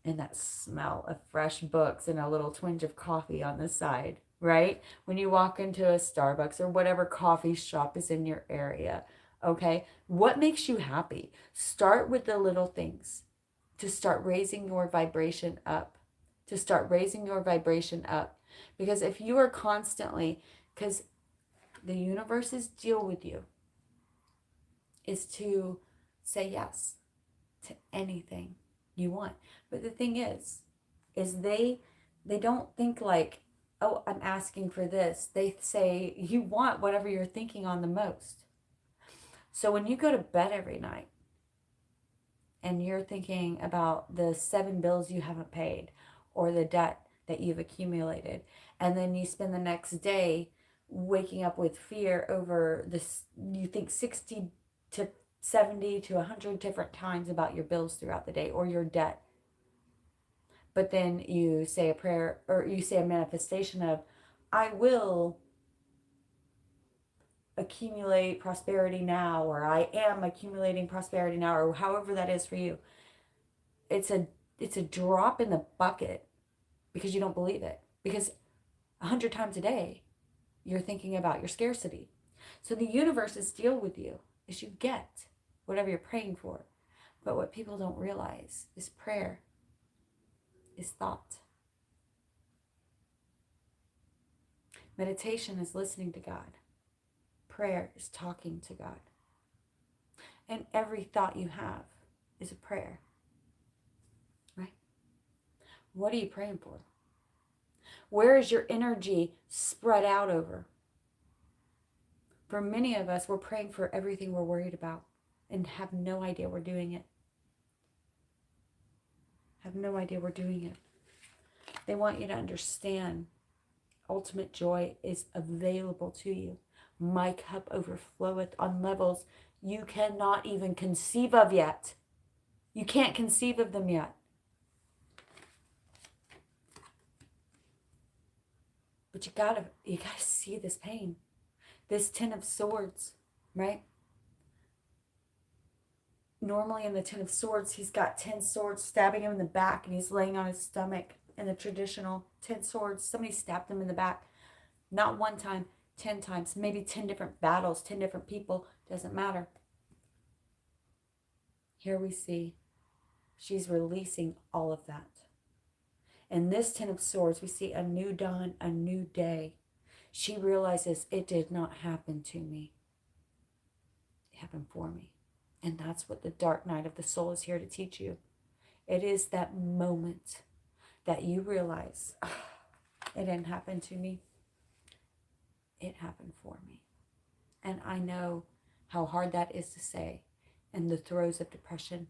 And that smell of fresh books and a little twinge of coffee on the side, right? When you walk into a Starbucks or whatever coffee shop is in your area, okay? What makes you happy? Start with the little things to start raising your vibration up. Because if you are constantly, because the universe's deal with you is to say yes to anything you want. But the thing is they don't think like, oh, I'm asking for this. They say you want whatever you're thinking on the most. So when you go to bed every night and you're thinking about the 7 bills you haven't paid or the debt that you've accumulated, and then you spend the next day waking up with fear over this, you think 60 to 70 to 100 different times about your bills throughout the day or your debt. But then you say a prayer or you say a manifestation of, I will accumulate prosperity now, or I am accumulating prosperity now, or however that is for you. It's a drop in the bucket because you don't believe it. Because 100 times a day, you're thinking about your scarcity. So the universe's deal with you is you get whatever you're praying for. But what people don't realize is prayer is thought. Meditation is listening to God. Prayer is talking to God. And every thought you have is a prayer. Right? What are you praying for? Where is your energy spread out over? For many of us, we're praying for everything we're worried about and have no idea we're doing it. They want you to understand ultimate joy is available to you. My cup overfloweth on levels you cannot even conceive of yet. You can't conceive of them yet. But you gotta see this pain. This 10 of Swords, right? Normally in the 10 of Swords, he's got 10 swords stabbing him in the back and he's laying on his stomach. In the traditional 10 swords, somebody stabbed him in the back. Not one time, 10 times, maybe 10 different battles, 10 different people, doesn't matter. Here we see she's releasing all of that. In this 10 of Swords, we see a new dawn, a new day. She realizes it did not happen to me. It happened for me. And that's what the dark night of the soul is here to teach you. It is that moment that you realize, it didn't happen to me. It happened for me. And I know how hard that is to say in the throes of depression.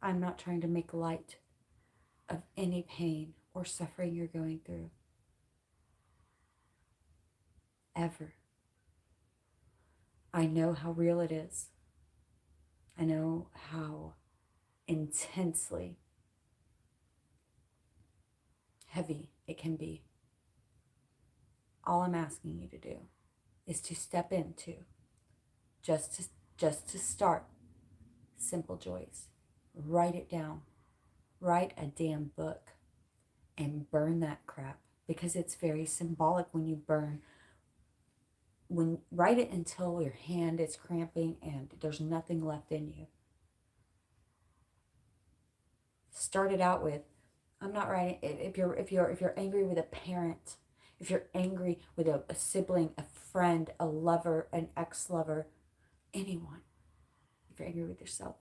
I'm not trying to make light of any pain or suffering you're going through. Ever. I know how real it is. I know how intensely heavy it can be. All I'm asking you to do is to step into, just to start, simple joys. Write it down. Write a damn book and burn that crap, because it's very symbolic when you burn. Write it until your hand is cramping and there's nothing left in you. Start it out with, I'm not writing. If you're angry with a parent, if you're angry with a sibling, a friend, a lover, an ex-lover, anyone, if you're angry with yourself,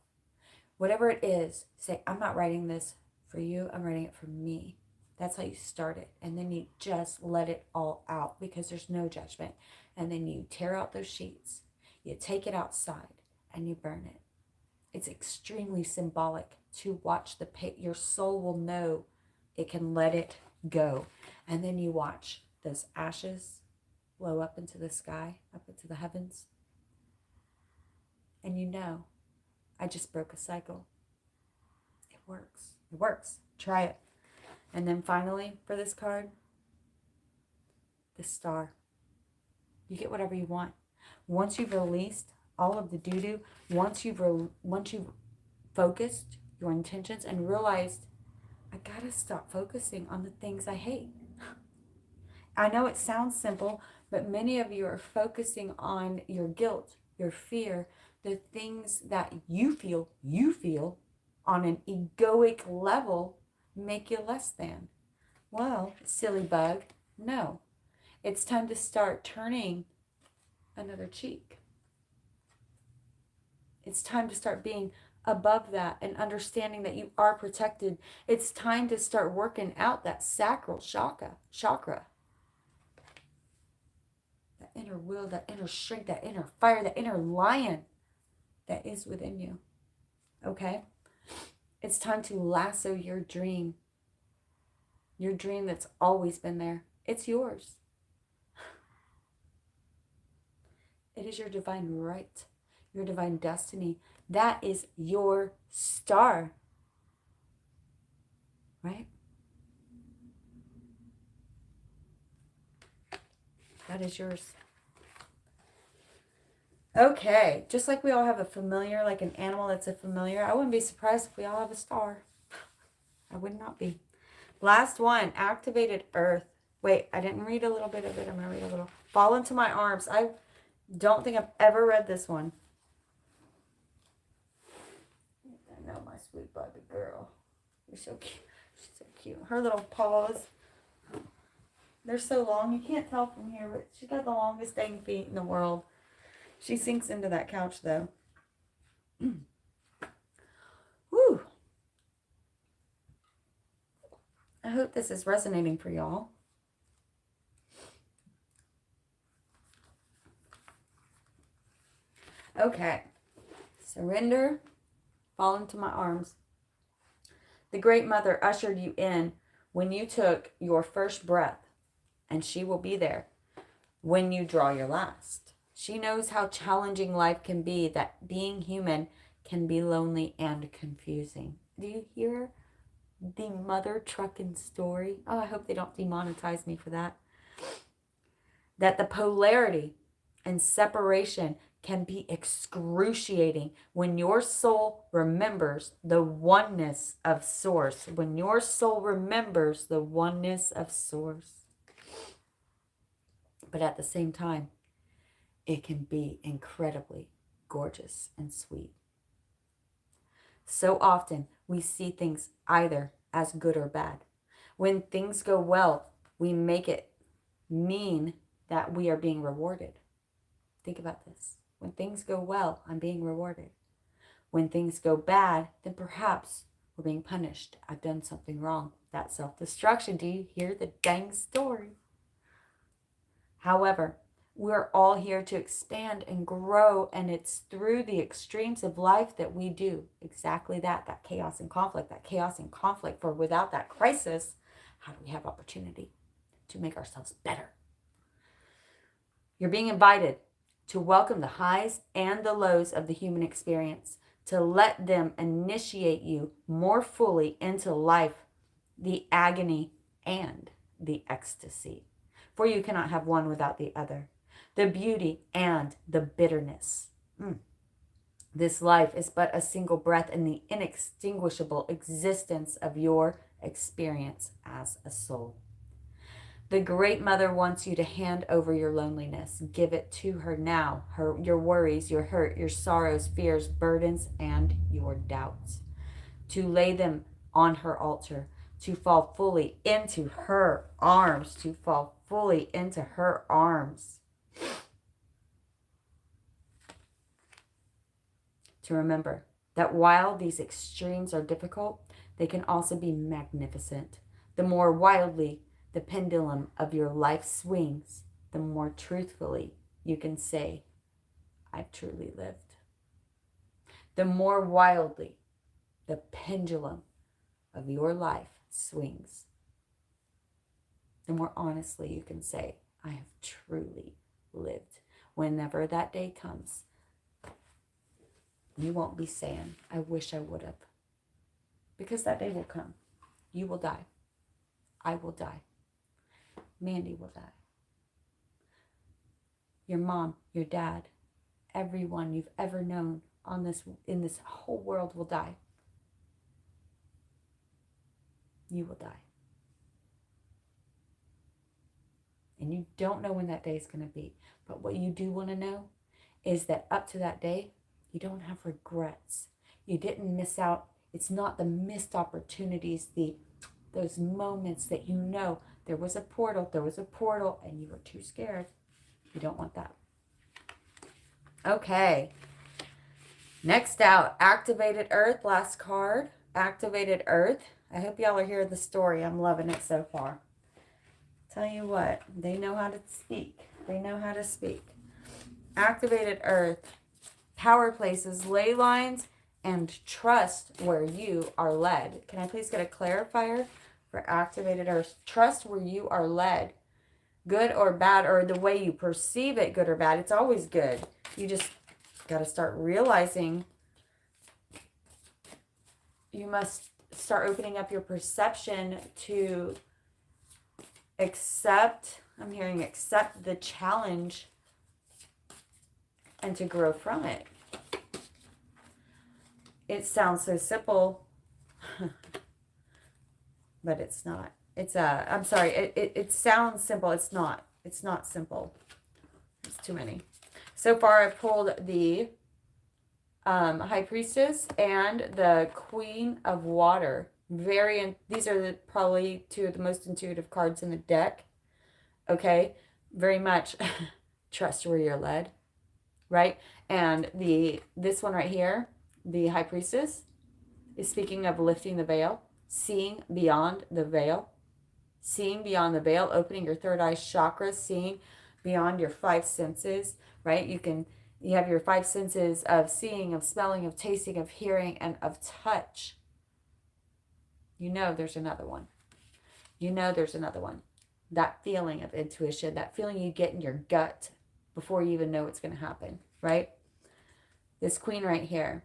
whatever it is, say, I'm not writing this for you. I'm writing it for me. That's how you start it. And then you just let it all out because there's no judgment. And then you tear out those sheets, you take it outside, and you burn it. It's extremely symbolic to watch the your soul will know it can let it go. And then you watch those ashes blow up into the sky, up into the heavens. And you know, I just broke a cycle. It works. It works. Try it. And then finally, for this card, the star. You get whatever you want. Once you've released all of the doo-doo, once you've focused your intentions and realized, I gotta stop focusing on the things I hate. I know it sounds simple, but many of you are focusing on your guilt, your fear, the things that you feel on an egoic level make you less than. Well, silly bug, no. It's time to start turning another cheek. It's time to start being above that and understanding that you are protected. It's time to start working out that sacral chakra. That inner will, that inner strength, that inner fire, that inner lion that is within you. Okay? It's time to lasso your dream. Your dream that's always been there. It's yours. It is your divine right, your divine destiny. That is your star. Right? That is yours. Okay, just like we all have a familiar, like an animal that's a familiar, I wouldn't be surprised if we all have a star. I would not be. Last one, activated earth. Wait, I didn't read a little bit of it. I'm going to read a little. Fall into my arms. I don't think I've ever read this one. I know my sweet baby girl. You're so cute. She's so cute. Her little paws. They're so long. You can't tell from here, but she's got the longest dang feet in the world. She sinks into that couch, though. Whew. I hope this is resonating for y'all. Okay. Surrender. Fall into my arms. The Great Mother ushered you in when you took your first breath, and she will be there when you draw your last. She knows how challenging life can be, that being human can be lonely and confusing. Do you hear the mother trucking story? Oh, I hope they don't demonetize me for that. That the polarity and separation can be excruciating when your soul remembers the oneness of Source. When your soul remembers the oneness of Source. But at the same time, it can be incredibly gorgeous and sweet. So often we see things either as good or bad. When things go well, we make it mean that we are being rewarded. Think about this. When things go well, I'm being rewarded. When things go bad, then perhaps we're being punished. I've done something wrong. That's self-destruction. Do you hear the dang story? However, we're all here to expand and grow, and it's through the extremes of life that we do exactly that, that chaos and conflict. For without that crisis, how do we have opportunity to make ourselves better? You're being invited to welcome the highs and the lows of the human experience, to let them initiate you more fully into life, the agony and the ecstasy. For you cannot have one without the other. The beauty and the bitterness. This life is but a single breath in the inextinguishable existence of your experience as a soul. The Great Mother wants you to hand over your loneliness. Give it to her now. Your worries, your hurt, your sorrows, fears, burdens, and your doubts. To lay them on her altar. To fall fully into her arms. To fall fully into her arms. To remember that while these extremes are difficult, they can also be magnificent. The more wildly the pendulum of your life swings, the more truthfully you can say, I've truly lived. The more wildly the pendulum of your life swings, the more honestly you can say, I have truly lived. Whenever that day comes, you won't be saying, I wish I would have. Because that day will come. You will die. I will die. Mandy will die. Your mom, your dad, everyone you've ever known in this whole world will die. You will die. And you don't know when that day is going to be. But what you do want to know is that up to that day, you don't have regrets. You didn't miss out. It's not the missed opportunities, those moments that you know there was a portal, and you were too scared. You don't want that. Okay. Next out, Activated Earth, last card. Activated Earth. I hope y'all are hearing the story. I'm loving it so far. Tell you what, they know how to speak. They know how to speak. Activated Earth, power places, ley lines, and trust where you are led. Can I please get a clarifier for Activated Earth? Trust where you are led. Good or bad, or the way you perceive it, good or bad. It's always good. You just got to start realizing you must start opening up your perception to accept, I'm hearing accept the challenge and to grow from it. It sounds so simple, but it's not. I'm sorry, it sounds simple. It's not. It's not simple. It's too many. So far, I've pulled the High Priestess and the Queen of Water. These are probably two of the most intuitive cards in the deck. Okay, very much trust where you're led, right? And this one right here, the High Priestess, is speaking of lifting the veil, seeing beyond the veil, opening your third eye chakra, seeing beyond your five senses, right? You have your five senses of seeing, of smelling, of tasting, of hearing, and of touch. You know there's another one. That feeling of intuition, that feeling you get in your gut before you even know what's going to happen, right? This queen right here,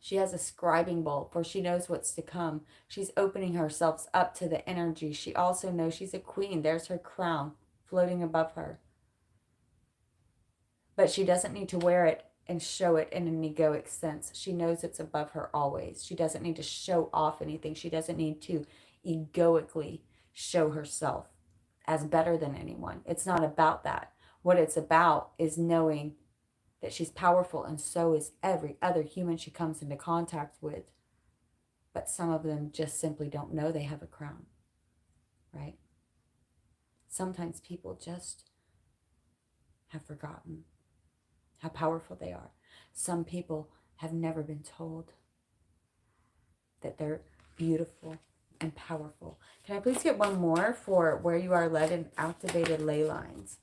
she has a scribing bowl, for she knows what's to come. She's opening herself up to the energy. She also knows she's a queen. There's her crown floating above her. But she doesn't need to wear it and show it in an egoic sense. She knows it's above her always. She doesn't need to show off anything. She doesn't need to egoically show herself as better than anyone. It's not about that. What it's about is knowing that she's powerful, and so is every other human she comes into contact with. But some of them just simply don't know they have a crown, right? Sometimes people just have forgotten how powerful they are. Some people have never been told that they're beautiful and powerful. Can I please get one more for where you are led in activated ley lines?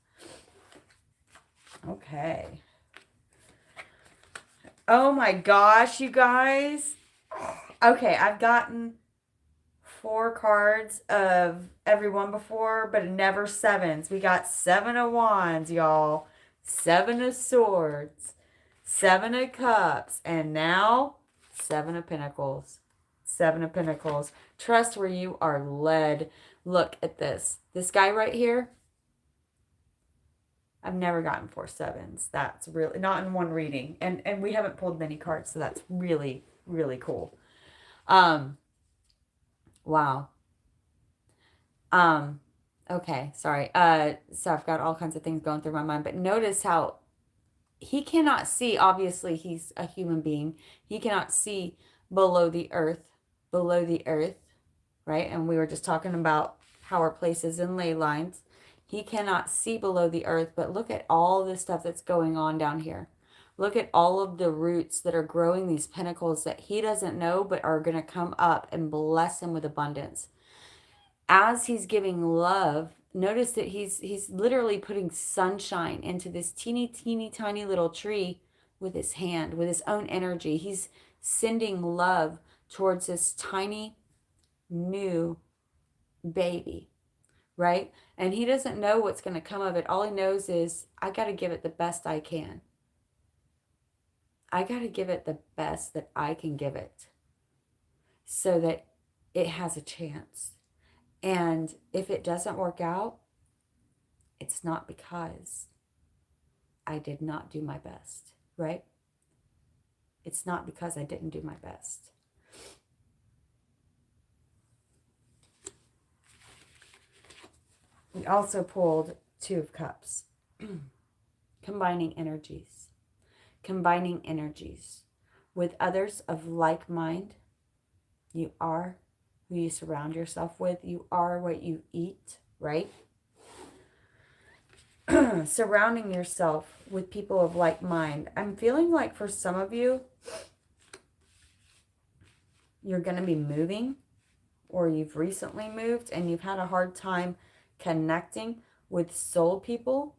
Okay. Oh my gosh, you guys. Okay, I've gotten 4 cards of everyone before, but never 7s. We got 7 of Wands, y'all. 7 of Swords. 7 of Cups. And now, 7 of Pentacles. 7 of Pentacles. Trust where you are led. Look at this. This guy right here, I've never gotten 4 7s. That's really, not in one reading. And we haven't pulled many cards, so that's really, really cool. Wow. Okay, sorry. So I've got all kinds of things going through my mind, but notice how he cannot see, obviously he's a human being. He cannot see below the earth, right? And we were just talking about power places and ley lines. He cannot see below the earth, but look at all the stuff that's going on down here. Look at all of the roots that are growing these pentacles that he doesn't know, but are going to come up and bless him with abundance. as he's giving love, notice that he's literally putting sunshine into this teeny tiny little tree with his hand, with his own energy. He's sending love towards this tiny new baby, right? And he doesn't know what's going to come of it. All he knows is, I got to give it the best I can. I got to give it the best that I can give it so that it has a chance. And if it doesn't work out, it's not because I did not do my best, right? It's not because I didn't do my best. We also pulled Two of Cups. Combining energies. Combining energies with others of like mind. You are who you surround yourself with. You are what you eat, right? Surrounding yourself with people of like mind. I'm feeling like for some of you, you're going to be moving, or you've recently moved and you've had a hard time connecting with soul people.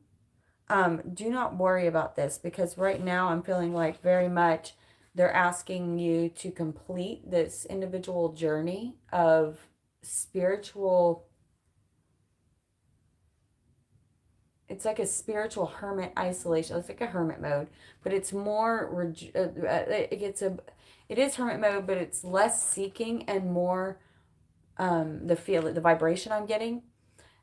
Do not worry about this, because right now I'm feeling like very much they're asking you to complete this individual journey of spiritual. It's like a spiritual hermit isolation. It's like a hermit mode, but it's more, it is hermit mode, but it's less seeking and more the vibration I'm getting.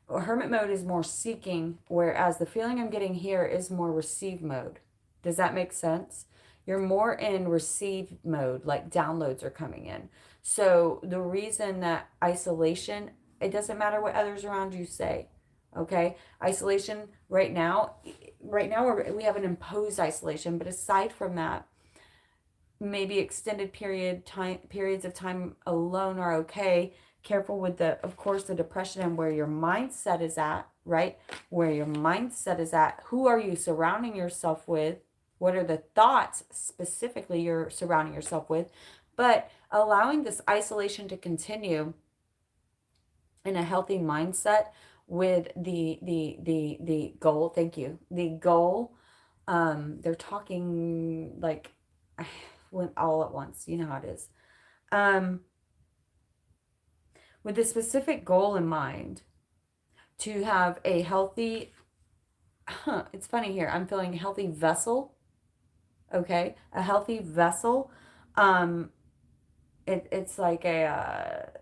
Hermit mode is more seeking, whereas the feeling I'm getting here is more receive mode. Does that make sense? You're more in receive mode, like downloads are coming in. So the reason that isolation, it doesn't matter what others around you say, okay? Isolation right now we have an imposed isolation, but aside from that, maybe extended periods of time alone are okay. Careful with of course, the depression and where your mindset is at, right? Where your mindset is at. Who are you surrounding yourself with? What are the thoughts specifically you're surrounding yourself with? But allowing this isolation to continue in a healthy mindset with the goal. Thank you. The goal. They're talking like went all at once. You know how it is. With a specific goal in mind, to have a healthy, it's funny here, I'm feeling a healthy vessel, okay? A healthy vessel. It's like a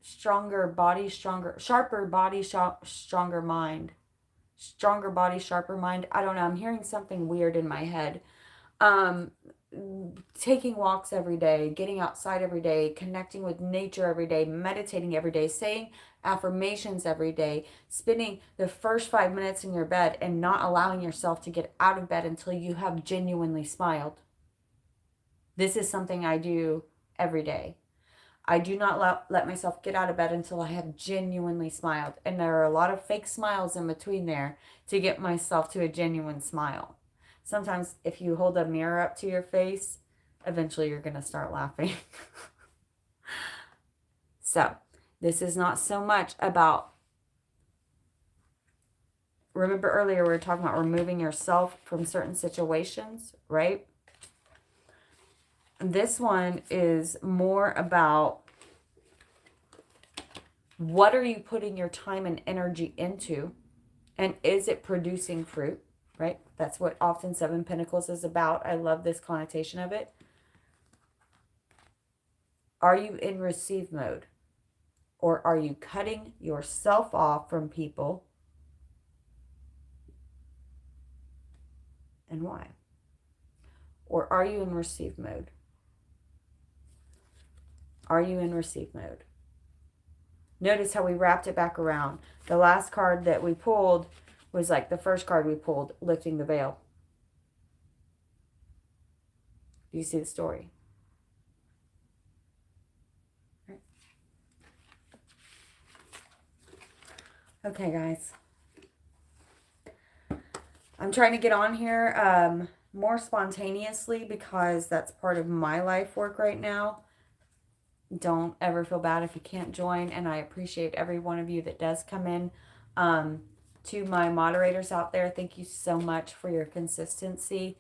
stronger body, sharper body, stronger mind. Stronger body, sharper mind. I don't know, I'm hearing something weird in my head. Taking walks every day, getting outside every day, connecting with nature every day, meditating every day, saying affirmations every day, spending the first 5 minutes in your bed and not allowing yourself to get out of bed until you have genuinely smiled. This is something I do every day. I do not let myself get out of bed until I have genuinely smiled. And there are a lot of fake smiles in between there to get myself to a genuine smile. Sometimes if you hold a mirror up to your face, eventually you're going to start laughing. So this is not so much about, remember earlier we were talking about removing yourself from certain situations, right? This one is more about, what are you putting your time and energy into? And is it producing fruit? Right? That's what often Seven Pentacles is about. I love this connotation of it. Are you in receive mode? Or are you cutting yourself off from people? And why? Or are you in receive mode? Are you in receive mode? Notice how we wrapped it back around. The last card that we pulled was like the first card we pulled, lifting the veil. Do you see the story? Right. Okay, guys. I'm trying to get on here more spontaneously because that's part of my life work right now. Don't ever feel bad if you can't join. And I appreciate every one of you that does come in. Um, to my moderators out there, thank you so much for your consistency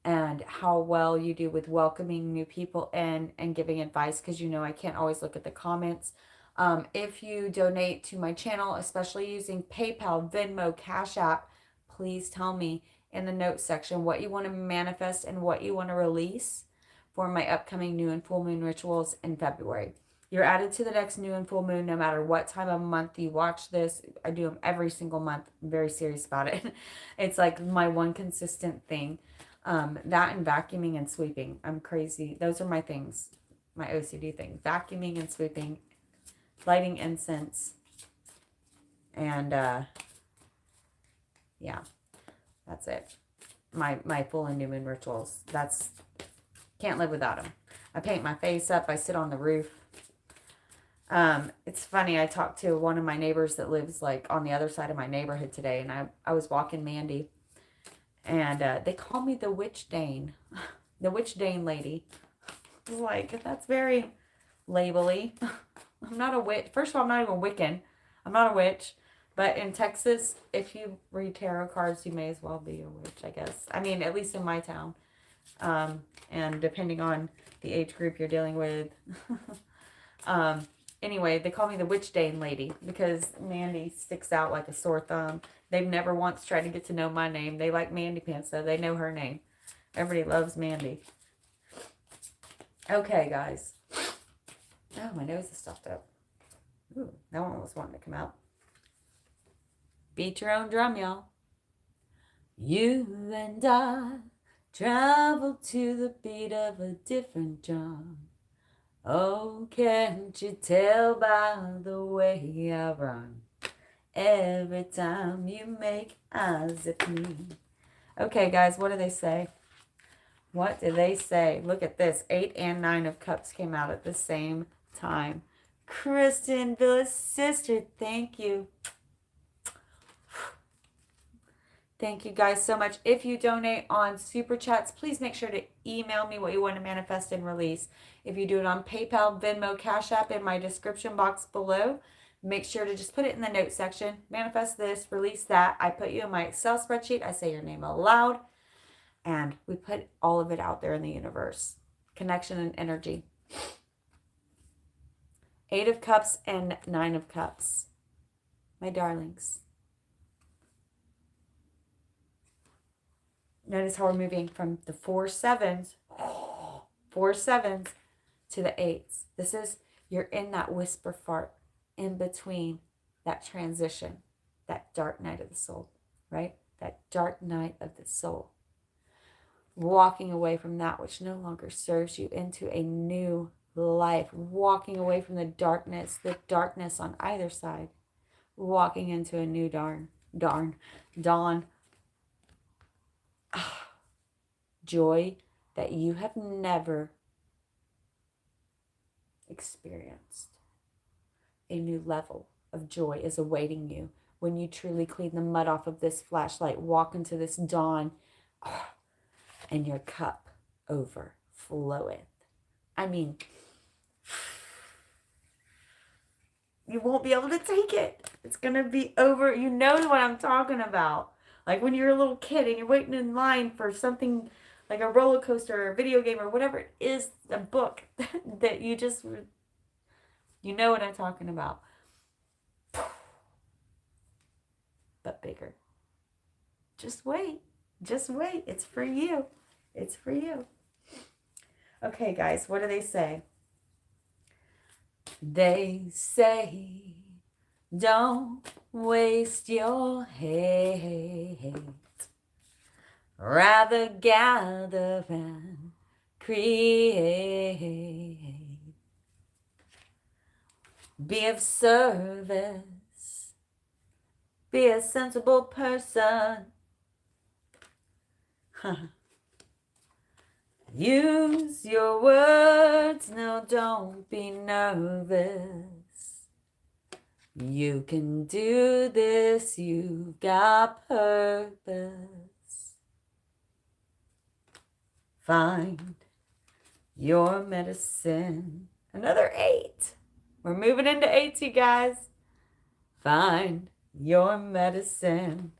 and how well you do with welcoming new people in and giving advice, because you know I can't always look at the comments. If you donate to my channel, especially using PayPal, Venmo, Cash App, please tell me in the notes section what you want to manifest and what you want to release for my upcoming new and full moon rituals in February. You're added to the next new and full moon no matter what time of month you watch this. I do them every single month. I'm very serious about it. It's like my one consistent thing. That and vacuuming and sweeping. I'm crazy. Those are my things, my OCD thing. Vacuuming and sweeping, lighting incense, and yeah, that's it. My full and new moon rituals. That's, can't live without them. I paint my face up. I sit on the roof. It's funny. I talked to one of my neighbors that lives like on the other side of my neighborhood today, and I was walking Mandy, and they call me the Witch Dane, the Witch Dane lady. I was like, that's very labely. I'm not a witch. First of all, I'm not even Wiccan. I'm not a witch. But in Texas, if you read tarot cards, you may as well be a witch, I guess. I mean, at least in my town. And depending on the age group you're dealing with. Anyway, they call me the Witch Dane lady because Mandy sticks out like a sore thumb. They've never once tried to get to know my name. They like Mandy Pants, though. They know her name. Everybody loves Mandy. Okay, guys. Oh, my nose is stuffed up. Ooh, that one was wanting to come out. Beat your own drum, y'all. You and I travel to the beat of a different drum. Oh, can't you tell by the way I run? Every time you make eyes at me. Okay, guys, what do they say? What do they say? Look at this. 8 and 9 of Cups came out at the same time. Kristen, Villa's sister, thank you. Thank you guys so much. If you donate on Super Chats, please make sure to email me what you want to manifest and release. If you do it on PayPal, Venmo, Cash App in my description box below, make sure to just put it in the notes section. Manifest this, release that. I put you in my Excel spreadsheet. I say your name aloud. And we put all of it out there in the universe. Connection and energy. 8 of Cups and 9 of Cups. My darlings. Notice how we're moving from the 4 sevens, 4 sevens to the 8s. This is, you're in that whisper fart in between that transition, that dark night of the soul, right? That dark night of the soul. Walking away from that which no longer serves you into a new life. Walking away from the darkness on either side. Walking into a new dawn. Joy that you have never experienced. A new level of joy is awaiting you when you truly clean the mud off of this flashlight, walk into this dawn, and your cup overfloweth. I mean, you won't be able to take it. It's going to be over. You know what I'm talking about. Like when you're a little kid and you're waiting in line for something like a roller coaster or a video game or whatever it is, a book that you just, you know what I'm talking about. But bigger. Just wait. Just wait. It's for you. It's for you. Okay, guys, what do they say? They say, don't waste your hate. Rather gather and create. Be of service. Be a sensible person. Use your words, no, don't be nervous. You can do this, you've got purpose. Find your medicine Another 8. We're moving into 8s, you guys. Find your medicine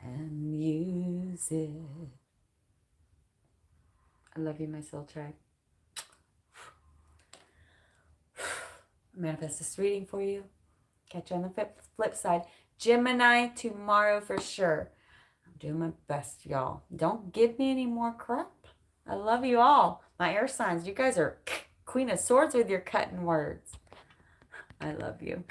and use it. I love you, my soul tribe. Manifest this reading for you. Catch you on the flip side. Gemini tomorrow for sure. I'm doing my best, y'all. Don't give me any more crap. I love you all. My air signs, you guys are Queen of Swords with your cutting words. I love you.